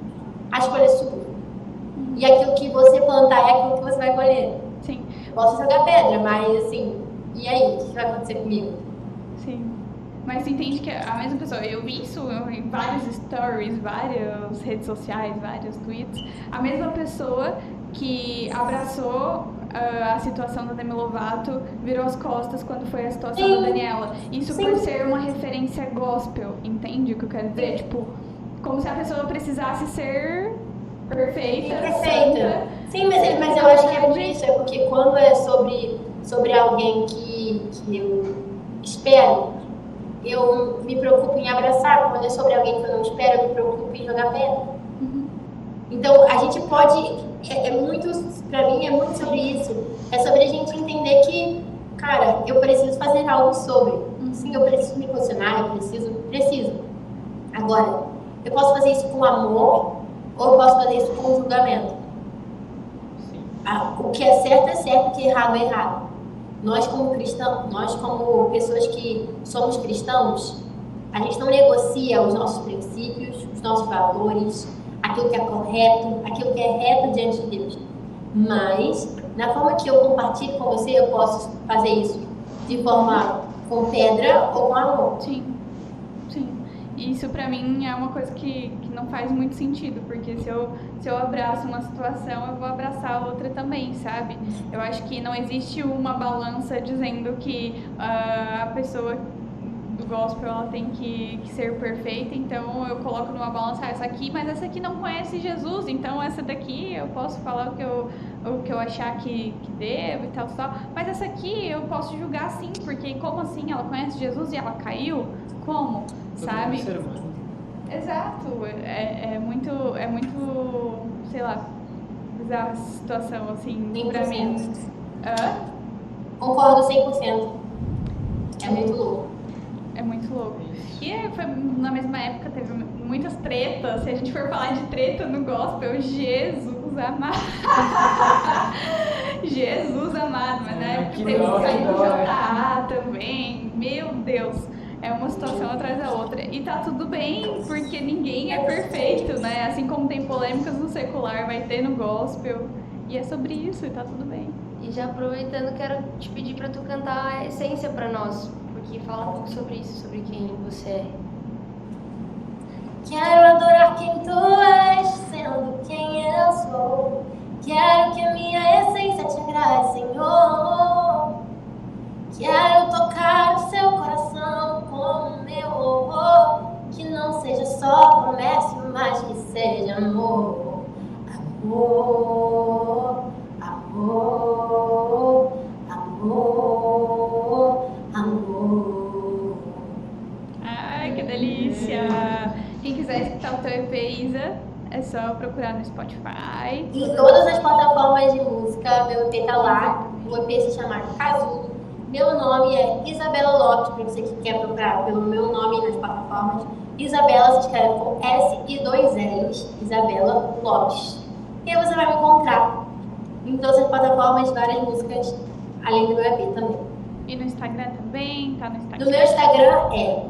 A escolha é sua. E aquilo que você plantar é aquilo que você vai colher. Sim. Posso jogar pedra, mas assim, e aí? O que vai acontecer comigo? Sim. Mas você entende que a mesma pessoa, eu vi isso em vários stories, várias redes sociais, vários tweets, a mesma pessoa que abraçou a situação da Demi Lovato virou as costas quando foi a situação da Daniela. Isso por ser uma referência gospel, entende o que eu quero dizer? Tipo, como se a pessoa precisasse ser perfeita. Perfeita. Sim, mas eu acho que é por isso, é porque quando é sobre alguém que eu espero, eu me preocupo em abraçar. Quando é sobre alguém que eu não espero, eu me preocupo em jogar pedra. Então, a gente pode... Pra mim, é muito sobre isso. É sobre a gente entender que, cara, eu preciso fazer algo sobre. Sim, eu preciso me posicionar, eu preciso. Agora, eu posso fazer isso com amor ou eu posso fazer isso com julgamento. O que é certo, o que é errado. Nós como cristãos, nós como pessoas que somos cristãos, a gente não negocia os nossos princípios, os nossos valores, aquilo que é correto, aquilo que é reto diante de Deus. Mas, na forma que eu compartilho com você, eu posso fazer isso de forma com pedra ou com amor. Sim. Isso pra mim é uma coisa que não faz muito sentido, porque se eu abraço uma situação, eu vou abraçar a outra também, sabe? Eu acho que não existe uma balança dizendo que a pessoa do gospel ela tem que ser perfeita, então eu coloco numa balança essa aqui, mas essa aqui não conhece Jesus, então essa daqui eu posso falar o que eu achar que devo e tal, mas essa aqui eu posso julgar sim, porque como assim ela conhece Jesus e ela caiu? Como? Sabe? Exato, é muito, sei lá, bizarra essa situação, assim, 100%. pra mim. Concordo 100%. É muito louco. É muito louco. E foi na mesma época, teve muitas tretas. Se a gente for falar de treta no gospel, Jesus amado. Jesus amado, mas na época teve que sair do JA também. Meu Deus. É uma situação atrás da outra. E tá tudo bem, porque ninguém é perfeito, né? Assim como tem polêmicas no secular, vai ter no gospel. E é sobre isso, e tá tudo bem. E já aproveitando, quero te pedir pra tu cantar a essência pra nós. Porque fala um pouco sobre isso, sobre quem você é. Quero adorar quem tu és, sendo quem eu sou. Quero que a minha essência te agrade, Senhor. Quero tocar o seu coração com o meu louvor. Que não seja só promessa, mas que seja amor. Amor, amor, amor, amor. Ai, que delícia! Quem quiser escutar o teu EP, Isa, é só procurar no Spotify. Em todas as plataformas de música, meu EP tá lá. O EP se chama Casulo. Meu nome é Isabela Lopes, para você que quer procurar pelo meu nome nas plataformas. Isabela se escreve com S e 2 L's, Isabela Lopes. E aí você vai me encontrar em todas as plataformas, várias músicas, além do meu EP também. E no Instagram também, tá no Instagram. No meu Instagram é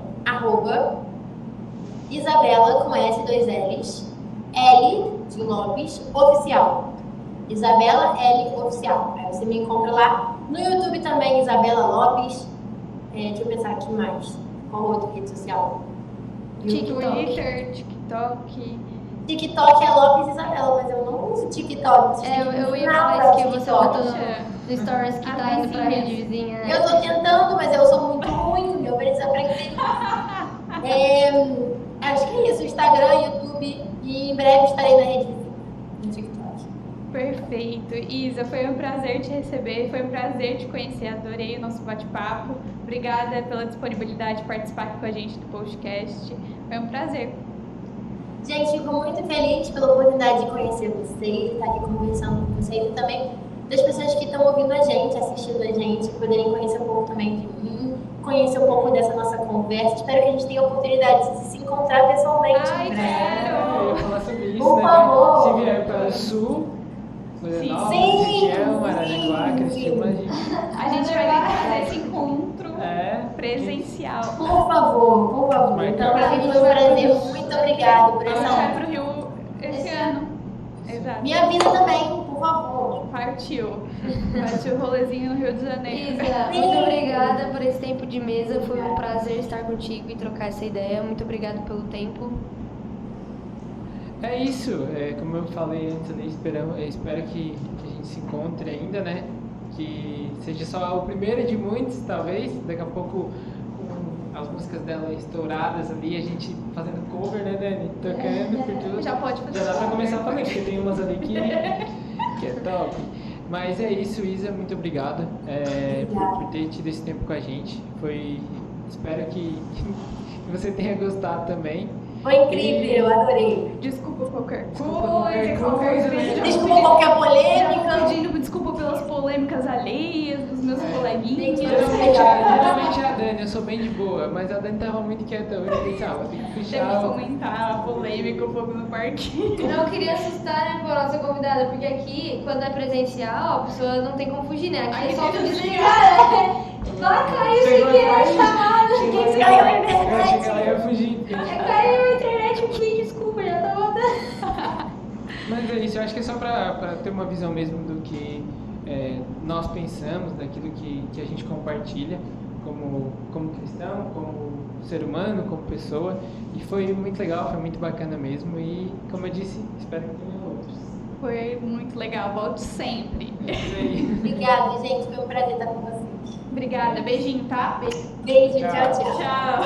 @Isabela com S e 2 L's, L de Lopes, oficial. Isabela L oficial. Aí você me encontra lá. No YouTube também, Isabela Lopes. Deixa eu pensar aqui mais. Qual outra rede social? Twitter, TikTok. TikTok é Lopes Isabela, mas eu não uso TikTok. Vocês têm que Eu ia ensinar falar pra isso que você TikTok. botou no stories que tá indo pra rede vizinha. Eu tô tentando, mas eu sou muito ruim, eu preciso aprender. Acho que é isso, Instagram, YouTube, e em breve estarei na rede vizinha, no TikTok. Perfeito. Isa, foi um prazer te receber, foi um prazer te conhecer, adorei o nosso bate-papo. Obrigada pela disponibilidade de participar aqui com a gente do podcast. Foi um prazer. Gente, fico muito feliz pela oportunidade de conhecer vocês, estar aqui conversando com vocês e também das pessoas que estão ouvindo a gente, assistindo a gente, poderem conhecer um pouco também de mim, conhecer um pouco dessa nossa conversa. Espero que a gente tenha a oportunidade de se encontrar pessoalmente. Ai, em quero! Eu ia falar sobre isso, Por né? favor. Se vier para o sul, Florianópolis, Sim, região, Araranguá, sim, Criciúma, A gente vai ter que fazer esse encontro presencial. Por favor. Então, pra mim foi um prazer. Muito obrigada por A essa gente vai honra. pro Rio esse ano. Exato. Me avisa também, por favor. Partiu o rolezinho no Rio de Janeiro. Isa, muito obrigada por esse tempo de mesa. Foi um prazer estar contigo e trocar essa ideia. Muito obrigada pelo tempo. É isso, como eu falei antes, né, espero que a gente se encontre ainda, né? Que seja só o primeiro de muitos, talvez. Daqui a pouco, com as músicas dela estouradas ali, a gente fazendo cover, né, Dani? Tocando por tudo. Já pode fazer Já dá pra cover. começar a fazer, porque tem umas ali que é top. Mas é isso, Isa, muito obrigado por ter tido esse tempo com a gente. Espero que você tenha gostado também. Foi incrível, eu adorei. Desculpa qualquer qualquer coisa, né? Desculpa qualquer Já polêmica. pedindo desculpa pelas polêmicas alheias dos meus coleguinhas. Geralmente a Dani, eu sou bem de boa, mas a Dani tava muito quieta hoje. Eu pensei, vou ter que Teve que fechar. comentar a polêmica um pouco no parquinho. Não queria assustar, né, a nossa convidada, porque aqui, quando é presencial, a pessoa não tem como fugir, né? Aqui é só tu desligar, né? Vai cair sem querer a chamada. Quem caiu na Eu achei que ela internet? ia fugir. Caiu a internet aqui, desculpa, já tá voltando. Mas é isso, eu acho que é só pra ter uma visão mesmo do que nós pensamos, daquilo que a gente compartilha como cristão, como ser humano, como pessoa. E foi muito legal, foi muito bacana mesmo. E, como eu disse, espero que tenha outros. Foi muito legal, volte sempre. É isso aí. Obrigada, gente. Foi um prazer estar com vocês. Obrigada, beijinho, tá? Beijo, tchau. Tchau.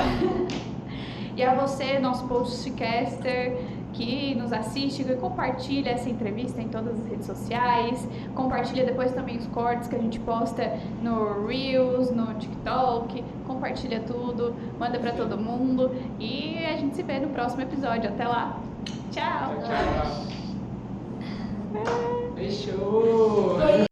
E a você, nosso podcaster, que nos assiste, que compartilha essa entrevista em todas as redes sociais, compartilha depois também os cortes que a gente posta no Reels, no TikTok, compartilha tudo, manda pra todo mundo e a gente se vê no próximo episódio. Até lá. Tchau. Tchau. Fechou!